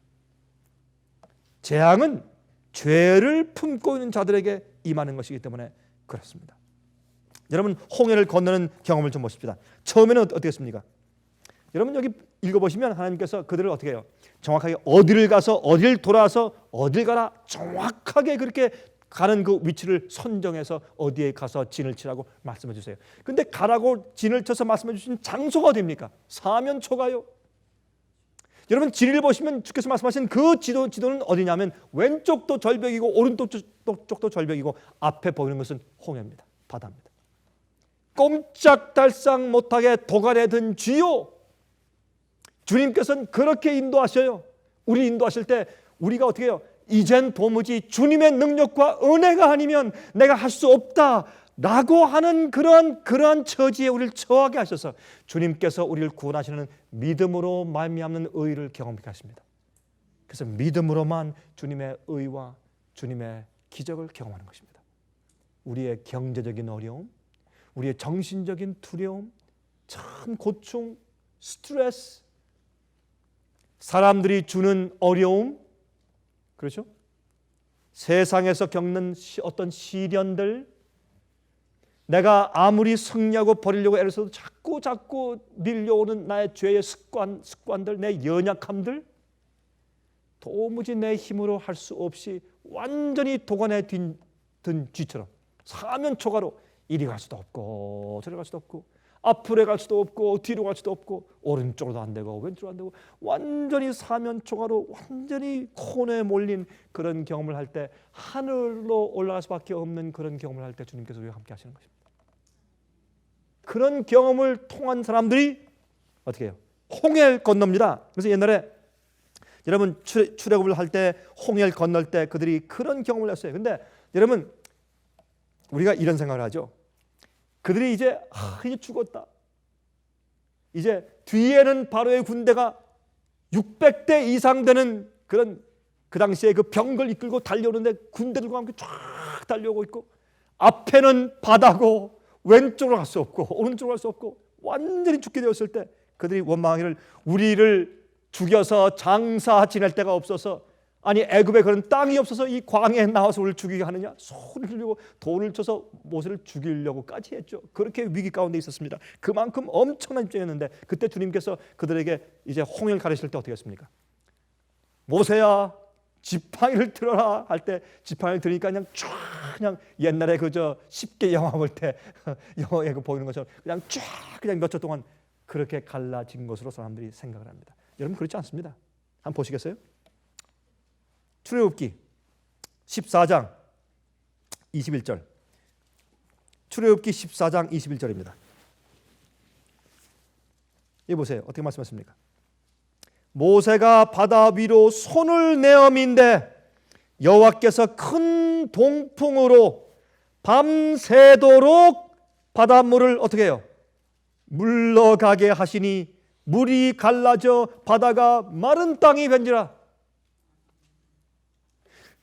재앙은 죄를 품고 있는 자들에게 임하는 것이기 때문에 그렇습니다. 여러분, 홍해를 건너는 경험을 좀 보십시다. 처음에는 어떻겠습니까? 여러분, 여기 읽어보시면 하나님께서 그들을 어떻게 해요? 정확하게 어디를 가서 어디를 돌아서 어딜 가라 정확하게 그렇게 가는 그 위치를 선정해서 어디에 가서 진을 치라고 말씀해 주세요. 근데 가라고 진을 쳐서 말씀해 주신 장소가 어디입니까? 사면초가요. 여러분 지리를 보시면 주께서 말씀하신 그 지도는 어디냐면 왼쪽도 절벽이고 오른쪽도 절벽이고 앞에 보이는 것은 홍해입니다. 바다입니다. 꼼짝달싹 못하게 도간에 든 쥐요. 주님께서는 그렇게 인도하셔요. 우리 인도하실 때 우리가 어떻게 해요? 이젠 도무지 주님의 능력과 은혜가 아니면 내가 할 수 없다 라고 하는 그러한 처지에 우리를 처하게 하셔서 주님께서 우리를 구원하시는 믿음으로 말미암는 의를 경험하게 하십니다. 그래서 믿음으로만 주님의 의와 주님의 기적을 경험하는 것입니다. 우리의 경제적인 어려움, 우리의 정신적인 두려움, 참 고충, 스트레스, 사람들이 주는 어려움, 그렇죠? 세상에서 겪는 어떤 시련들, 내가 아무리 승리하고 버리려고 애를 써도 자꾸 밀려오는 나의 죄의 습관들, 내 연약함들, 도무지 내 힘으로 할 수 없이 완전히 도간에 든 쥐처럼 사면초가로 이리 갈 수도 없고 저리 갈 수도 없고 앞으로 갈 수도 없고 뒤로 갈 수도 없고 오른쪽으로도 안 되고 왼쪽으로 안 되고 완전히 사면초가로 완전히 코너에 몰린 그런 경험을 할 때 하늘로 올라갈 수밖에 없는 그런 경험을 할 때 주님께서 우리와 함께 하시는 것입니다. 그런 경험을 통한 사람들이 어떻게 해요? 홍해를 건넙니다. 그래서 옛날에 여러분 출애굽을 할 때 홍해를 건널 때 그들이 그런 경험을 했어요. 근데 여러분 우리가 이런 생각을 하죠. 그들이 이제 죽었다. 이제 뒤에는 바로의 군대가 600대 이상 되는 그런 그 당시에 그 병걸 이끌고 달려오는데 군대들과 함께 쫙 달려오고 있고 앞에는 바다고 왼쪽으로 갈 수 없고 오른쪽으로 갈 수 없고 완전히 죽게 되었을 때 그들이 원망하기를 우리를 죽여서 장사 지낼 데가 없어서 아니 애굽에 그런 땅이 없어서 이 광야에 나와서 우리를 죽이게 하느냐 소리를 지르고 돌을 쳐서 모세를 죽이려고까지 했죠. 그렇게 위기 가운데 있었습니다. 그만큼 엄청난 입장이었는데 그때 주님께서 그들에게 이제 홍해를 가르칠 때 어떻게 했습니까? 모세야 지팡이를 들어라 할 때 지팡이를 들으니까 그냥 옛날에 그저 10개 영화 볼 때 영화에 보이는 것처럼 그냥 몇 초 동안 그렇게 갈라진 것으로 사람들이 생각을 합니다. 여러분 그렇지 않습니다. 한번 보시겠어요? 출애굽기 14장 21절. 출애굽기 14장 21절입니다. 이 보세요. 어떻게 말씀하십니까? 모세가 바다 위로 손을 내어 민데 여호와께서 큰 동풍으로 밤새도록 바닷물을 어떻게 해요? 물러가게 하시니 물이 갈라져 바다가 마른 땅이 된지라.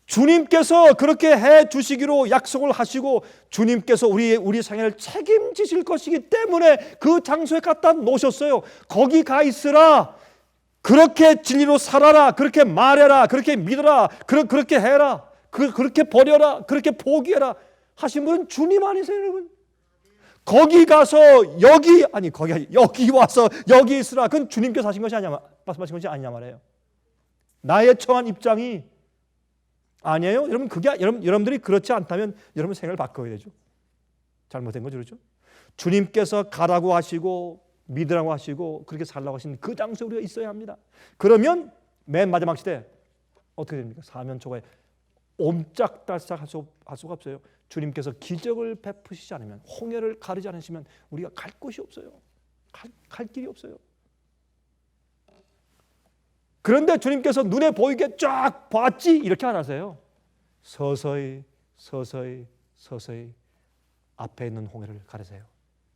주님께서 그렇게 해 주시기로 약속을 하시고 주님께서 우리 생애를 책임지실 것이기 때문에 그 장소에 갖다 놓으셨어요. 거기 가 있으라. 그렇게 진리로 살아라. 그렇게 말해라. 그렇게 믿어라. 그렇게 해라. 그렇게 버려라. 그렇게 포기해라. 하신 분은 주님 아니세요, 여러분? 거기 가서 여기 와서 여기 있으라. 그건 주님께서 하신 것이 아니냐, 말씀하신 것이 아니냐 말이에요. 나의 처한 입장이 아니에요. 여러분 여러분들이 그렇지 않다면 여러분 생각을 바꿔야 되죠. 잘못된 거죠, 그렇죠? 주님께서 가라고 하시고 믿으라고 하시고 그렇게 살라고 하시는 그 장소에 우리가 있어야 합니다. 그러면 맨 마지막 시대 어떻게 됩니까? 사면초가에 옴짝달싹 할 수가 없어요. 주님께서 기적을 베푸시지 않으면 홍해를 가르지 않으시면 우리가 갈 곳이 없어요. 갈 길이 없어요. 그런데 주님께서 눈에 보이게 쫙 봤지 이렇게 안 하세요. 서서히 앞에 있는 홍해를 가르세요.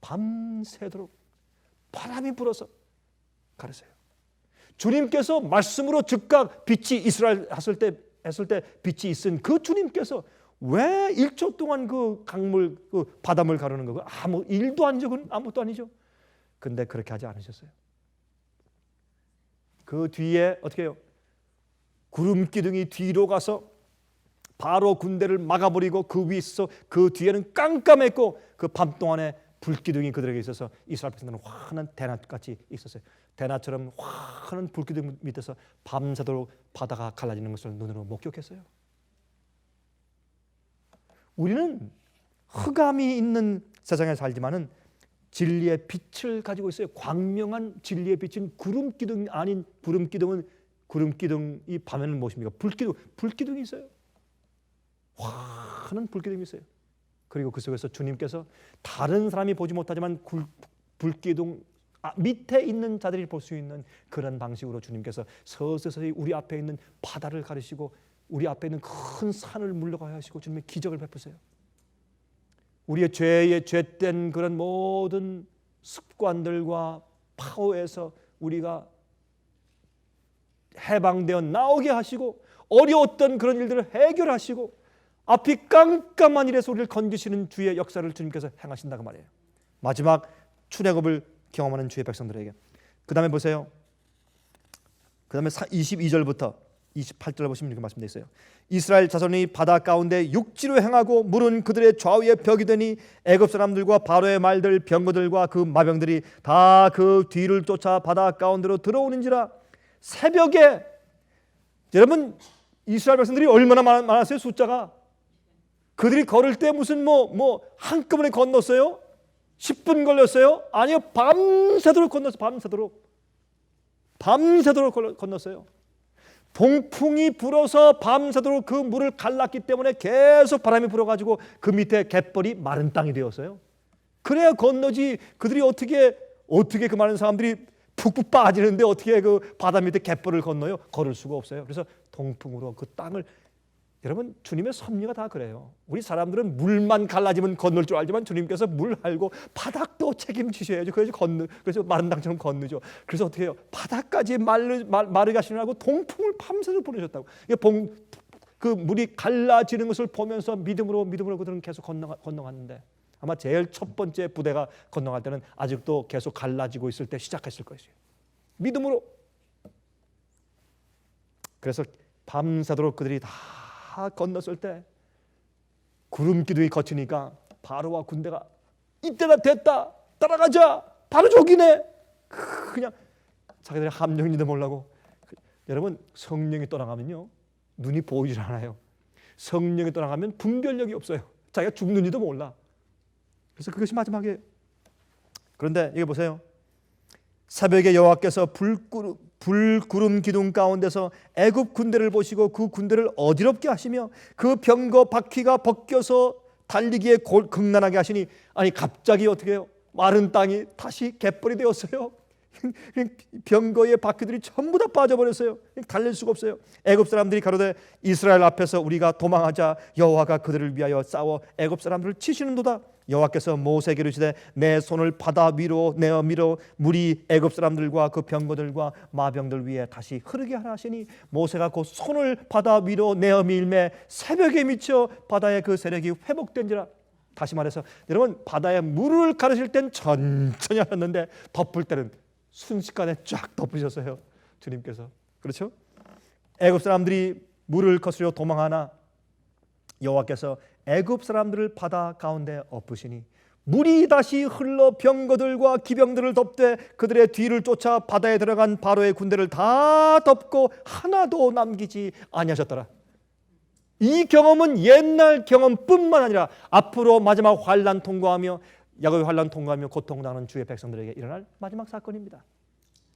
밤새도록 바람이 불어서 가르세요. 주님께서 말씀으로 즉각 빛이 이스라엘 했을 때 빛이 있은 그 주님께서 왜 1초 동안 그 강물 그 바닷물 가르는 거 아무 일도 아니죠. 그건 아무것도 아니죠. 근데 그렇게 하지 않으셨어요. 그 뒤에 어떻게 해요? 구름 기둥이 뒤로 가서 바로 군대를 막아버리고 그 위에서 그 뒤에는 깜깜했고 그 밤 동안에 불기둥이 그들에게 있어서 이스라엘 백성들은 환한 대낮같이 있었어요. 대낮처럼 환한 불기둥 밑에서 밤새도록 바다가 갈라지는 것을 눈으로 목격했어요. 우리는 흑암이 있는 세상에 살지만은 진리의 빛을 가지고 있어요. 광명한 진리의 빛은 구름 기둥이 아닌 구름 기둥은 구름 기둥이 밤에는 무엇입니까? 불기둥이 있어요. 환한 불기둥이 있어요. 그리고 그 속에서 주님께서 다른 사람이 보지 못하지만 불기둥 밑에 있는 자들이 볼 수 있는 그런 방식으로 주님께서 서서히 우리 앞에 있는 바다를 가르시고 우리 앞에 있는 큰 산을 물러가게 하시고 주님의 기적을 베푸세요. 우리의 죄된 그런 모든 습관들과 파워에서 우리가 해방되어 나오게 하시고 어려웠던 그런 일들을 해결하시고 앞이 깜깜한 일에서 우리를 건지시는 주의 역사를 주님께서 행하신다고 말이에요. 마지막 출애굽을 경험하는 주의 백성들에게. 그 다음에 보세요. 그 다음에 22절부터 28절 보시면 이렇게 말씀되어 있어요. 이스라엘 자손이 바다 가운데 육지로 행하고 물은 그들의 좌우에 벽이 되니 애굽 사람들과 바로의 말들 병거들과 그 마병들이 다 그 뒤를 쫓아 바다 가운데로 들어오는지라. 새벽에 여러분 이스라엘 백성들이 얼마나 많았어요? 숫자가. 그들이 걸을 때 무슨 뭐 한꺼번에 건넜어요? 10분 걸렸어요? 아니요, 밤새도록 건넜어요. 밤새도록 건넜어요. 동풍이 불어서 밤새도록 그 물을 갈랐기 때문에 계속 바람이 불어가지고 그 밑에 갯벌이 마른 땅이 되었어요. 그래야 건너지. 그들이 어떻게 그 많은 사람들이 푹푹 빠지는데 어떻게 그 바다 밑에 갯벌을 건너요? 걸을 수가 없어요. 그래서 동풍으로 그 땅을, 여러분 주님의 섭리가 다 그래요. 우리 사람들은 물만 갈라지면 건널 줄 알지만 주님께서 물 알고 바닥도 책임지셔야죠. 그래서 마른 땅처럼 건너죠. 그래서 어떻게 해요? 바닥까지 마르게 하시느라고 동풍을 밤새도록 보내셨다고. 그 물이 갈라지는 것을 보면서 믿음으로 그들은 계속 건너갔는데 아마 제일 첫 번째 부대가 건너갈 때는 아직도 계속 갈라지고 있을 때 시작했을 것이에요. 믿음으로. 그래서 밤새도록 그들이 다 건넜을 때 구름 기둥이 거치니까 바로와 군대가 이때나 됐다, 따라가자, 바로 저기네. 그냥 자기들이 함정인지도 몰라고. 여러분 성령이 떠나가면요 눈이 보이질 않아요. 성령이 떠나가면 분별력이 없어요. 자기가 죽는지도 몰라. 그래서 그것이 마지막이에요. 그런데 이거 보세요. 새벽에 여호와께서 불구름 기둥 가운데서 애굽 군대를 보시고 그 군대를 어지럽게 하시며 그 병거 바퀴가 벗겨서 달리기에 극난하게 하시니, 아니 갑자기 어떻게 해요? 마른 땅이 다시 갯벌이 되었어요. 병거의 바퀴들이 전부 다 빠져버렸어요. 달릴 수가 없어요. 애굽 사람들이 가로되 이스라엘 앞에서 우리가 도망하자. 여호와가 그들을 위하여 싸워 애굽 사람들을 치시는도다. 여호와께서 모세에게 이르시되 내 손을 바다 위로 내어 밀어 물이 애굽 사람들과 그 병거들과 마병들 위에 다시 흐르게 하라 하시니 모세가 그 손을 바다 위로 내어 밀매 새벽에 미쳐 바다의 그 세력이 회복된지라. 다시 말해서 여러분 바다에 물을 가르실 땐 천천히 하셨는데 덮을 때는 순식간에 쫙 덮으셨어요. 주님께서. 그렇죠? 애굽 사람들이 물을 거스려 도망하나 여호와께서 애굽 사람들을 바다 가운데 엎으시니 물이 다시 흘러 병거들과 기병들을 덮되 그들의 뒤를 쫓아 바다에 들어간 바로의 군대를 다 덮고 하나도 남기지 아니하셨더라. 이 경험은 옛날 경험뿐만 아니라 앞으로 마지막 환난 통과하며 야곱의 환난 통과하며 고통당하는 주의 백성들에게 일어날 마지막 사건입니다.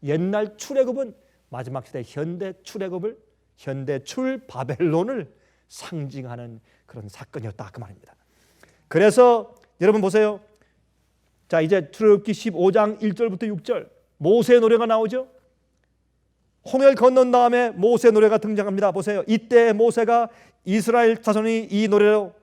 옛날 출애굽은 마지막 시대 현대 출애굽을, 현대 출바벨론을 상징하는 그런 사건이었다 그 말입니다. 그래서 여러분 보세요. 자 이제 출애굽기 15장 1절부터 6절 모세의 노래가 나오죠. 홍해를 건넌 다음에 모세의 노래가 등장합니다. 보세요. 이때 모세가 이스라엘 자손이 이 노래로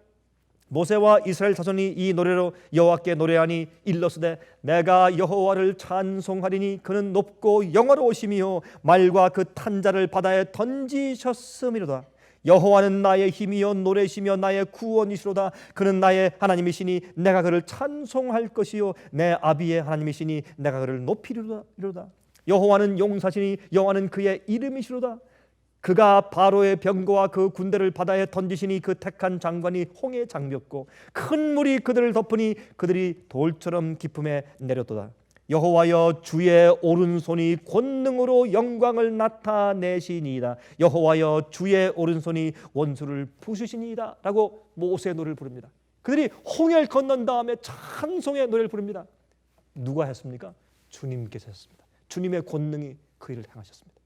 모세와 이스라엘 자손이 이 노래로 여호와께 노래하니 일러스되 내가 여호와를 찬송하리니 그는 높고 영화로우시며 말과 그 탄자를 바다에 던지셨음이로다. 여호와는 나의 힘이요 노래시며 나의 구원이시로다. 그는 나의 하나님이시니 내가 그를 찬송할 것이요 내 아비의 하나님이시니 내가 그를 높이리로다. 여호와는 용사시니 여호와는 그의 이름이시로다. 그가 바로의 병거와 그 군대를 바다에 던지시니 그 택한 장관이 홍해에 잠겼고 큰 물이 그들을 덮으니 그들이 돌처럼 깊음에 내렸도다. 여호와여 주의 오른손이 권능으로 영광을 나타내시니이다. 여호와여 주의 오른손이 원수를 부수시니이다 라고 모세의 노래를 부릅니다. 그들이 홍해를 건넌 다음에 찬송의 노래를 부릅니다. 누가 했습니까? 주님께서 했습니다. 주님의 권능이 그 일을 행하셨습니다.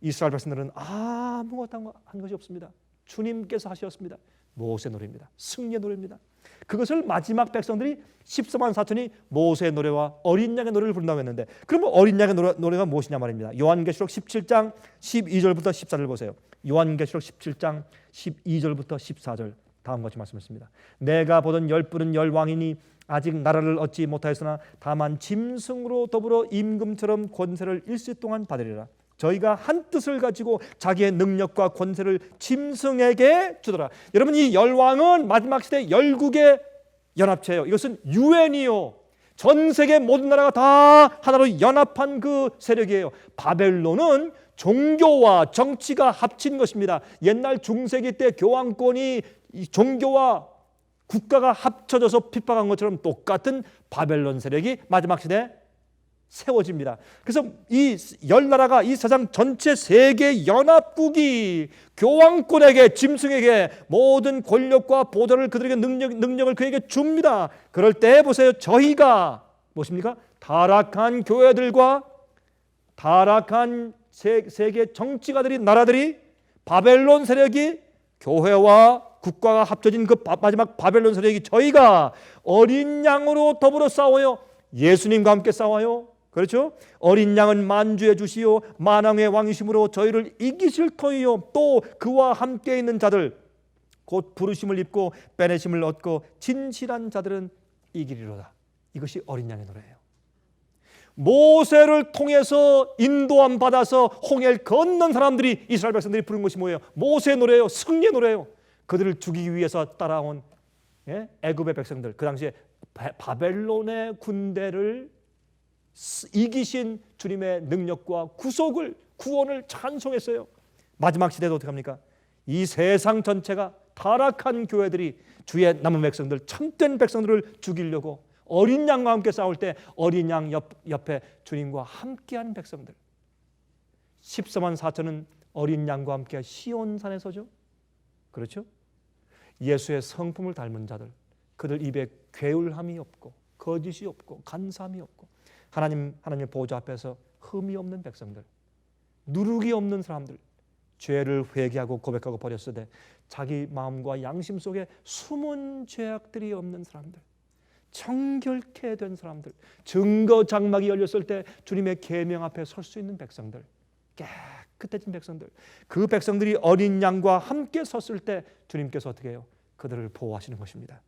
이스라엘 백성들은 아무것도 한 것이 없습니다. 주님께서 하셨습니다. 모세의 노래입니다. 승리의 노래입니다. 그것을 마지막 백성들이 14만 4천이 모세의 노래와 어린 양의 노래를 부른다고 했는데, 그러면 어린 양의 노래가 무엇이냐 말입니다. 요한계시록 17장 12절부터 14절 보세요. 요한계시록 17장 12절부터 14절 다음과 같이 말씀했습니다. 내가 보던 열부는 열왕이니 아직 나라를 얻지 못하였으나 다만 짐승으로 더불어 임금처럼 권세를 일시 동안 받으리라. 저희가 한 뜻을 가지고 자기의 능력과 권세를 짐승에게 주더라. 여러분, 이 열왕은 마지막 시대 열국의 연합체예요. 이것은 유엔이요, 전 세계 모든 나라가 다 하나로 연합한 그 세력이에요. 바벨론은 종교와 정치가 합친 것입니다. 옛날 중세기 때 교황권이 종교와 국가가 합쳐져서 핍박한 것처럼 똑같은 바벨론 세력이 마지막 시대에 세워집니다. 그래서 이 열 나라가 이 세상 전체 세계 연합국이 교황권에게, 짐승에게 모든 권력과 보좌를, 그들에게 능력을 그에게 줍니다. 그럴 때 보세요. 저희가 무엇입니까? 타락한 교회들과 타락한 세계 정치가들이, 나라들이, 바벨론 세력이, 교회와 국가가 합쳐진 그 마지막 바벨론 세력이 저희가 어린 양으로 더불어 싸워요. 예수님과 함께 싸워요. 그렇죠? 어린 양은 만주의 주시요 만왕의 왕이심으로 저희를 이기실 터이요 또 그와 함께 있는 자들 곧 부르심을 입고 빼내심을 얻고 진실한 자들은 이기리로다. 이것이 어린 양의 노래예요. 모세를 통해서 인도함 받아서 홍해를 건넌 사람들이, 이스라엘 백성들이 부른 것이 뭐예요? 모세의 노래예요. 승리의 노래예요. 그들을 죽이기 위해서 따라온 애굽의 백성들, 그 당시에 바벨론의 군대를 이기신 주님의 능력과 구원을 찬송했어요. 마지막 시대도 어떻게 합니까? 이 세상 전체가 타락한 교회들이 주의 남은 백성들, 참된 백성들을 죽이려고 어린 양과 함께 싸울 때 어린 양 옆에 주님과 함께한 백성들, 14만 4천은 어린 양과 함께 시온산에 서죠. 그렇죠? 예수의 성품을 닮은 자들, 그들 입에 괴울함이 없고 거짓이 없고 간사함이 없고 하나님의 보좌 앞에서 흠이 없는 백성들, 누룩이 없는 사람들, 죄를 회개하고 고백하고 버렸을 때 자기 마음과 양심 속에 숨은 죄악들이 없는 사람들, 정결케 된 사람들, 증거 장막이 열렸을 때 주님의 계명 앞에 설 수 있는 백성들, 깨끗해진 백성들, 그 백성들이 어린 양과 함께 섰을 때 주님께서 어떻게 해요? 그들을 보호하시는 것입니다.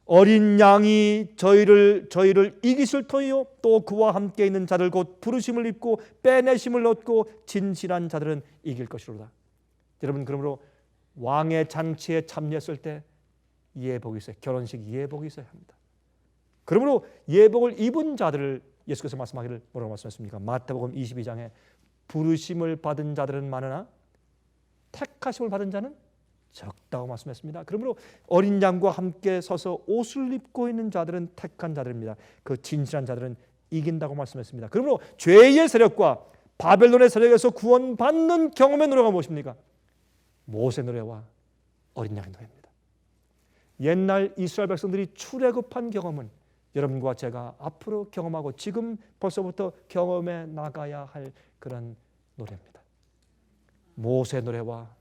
어린 양이 저희를 이기실 터이요 또 그와 함께 있는 자들 곧 부르심을 입고 빼내심을 얻고 진실한 자들은 이길 것이로다. 여러분, 그러므로 왕의 잔치에 참여했을 때 예복이 있어요. 결혼식 예복이 있어야 합니다. 그러므로 예복을 입은 자들을 예수께서 말씀하기를 뭐라고 말씀하셨습니까? 마태복음 22장에 부르심을 받은 자들은 많으나 택하심을 받은 자는 적다고 말씀했습니다. 그러므로 어린 양과 함께 서서 옷을 입고 있는 자들은 택한 자들입니다. 그 진실한 자들은 이긴다고 말씀했습니다. 그러므로 죄의 세력과 바벨론의 세력에서 구원받는 경험의 노래가 무엇입니까? 모세 노래와 어린 양의 노래입니다. 옛날 이스라엘 백성들이 출애굽한 경험은 여러분과 제가 앞으로 경험하고 지금 벌써부터 경험해 나가야 할 그런 노래입니다. 모세 노래와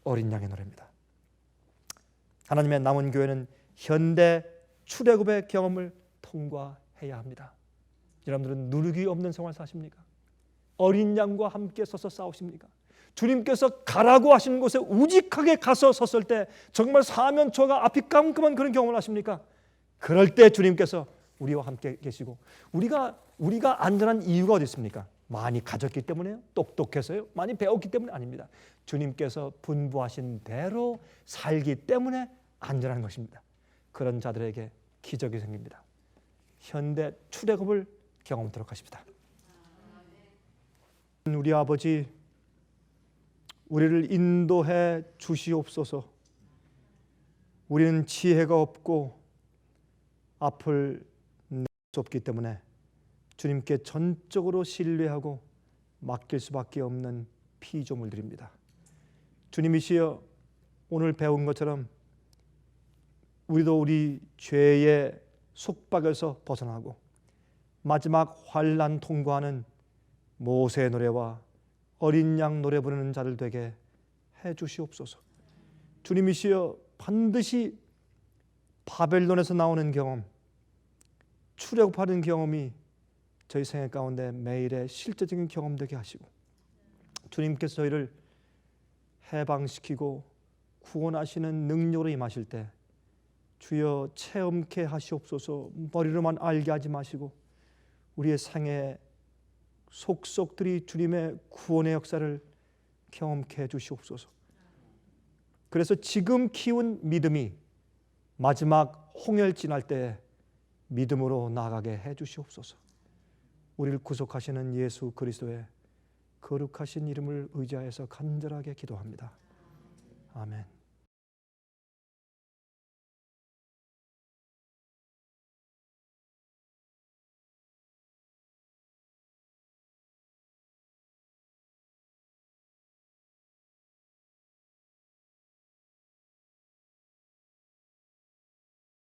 어린 양의 노래입니다. 하나님의 남은 교회는 현대 출애굽의 경험을 통과해야 합니다. 여러분들은 누룩이 없는 생활 사십니까? 어린 양과 함께 서서 싸우십니까? 주님께서 가라고 하시는 곳에 우직하게 가서 섰을 때 정말 사면초가 앞이 깜깜한 그런 경험을 하십니까? 그럴 때 주님께서 우리와 함께 계시고, 우리가 안전한 이유가 어디 있습니까? 많이 가졌기 때문에요? 똑똑해서요? 많이 배웠기 때문에? 아닙니다. 주님께서 분부하신 대로 살기 때문에 안전한 것입니다. 그런 자들에게 기적이 생깁니다. 현대 출애굽을 경험하도록 하십시다. 우리 아버지, 우리를 인도해 주시옵소서. 우리는 지혜가 없고 앞을 낼 수 없기 때문에 주님께 전적으로 신뢰하고 맡길 수밖에 없는 피조물들입니다. 주님이시여, 오늘 배운 것처럼 우리도 우리 죄의 속박에서 벗어나고 마지막 환난 통과하는 모세의 노래와 어린 양 노래 부르는 자들 되게 해 주시옵소서. 주님이시여, 반드시 바벨론에서 나오는 경험, 출애굽하는 경험이 저희 생애 가운데 매일의 실제적인 경험 되게 하시고, 주님께서 저희를 해방시키고 구원하시는 능력으로 임하실 때 주여 체험케 하시옵소서. 머리로만 알게 하지 마시고 우리의 생애 속속들이 주님의 구원의 역사를 경험케 해주시옵소서. 그래서 지금 키운 믿음이 마지막 홍해를 지날 때 믿음으로 나아가게 해주시옵소서. 우리를 구속하시는 예수 그리스도의 거룩하신 이름을 의지하여서 간절하게 기도합니다. 아멘.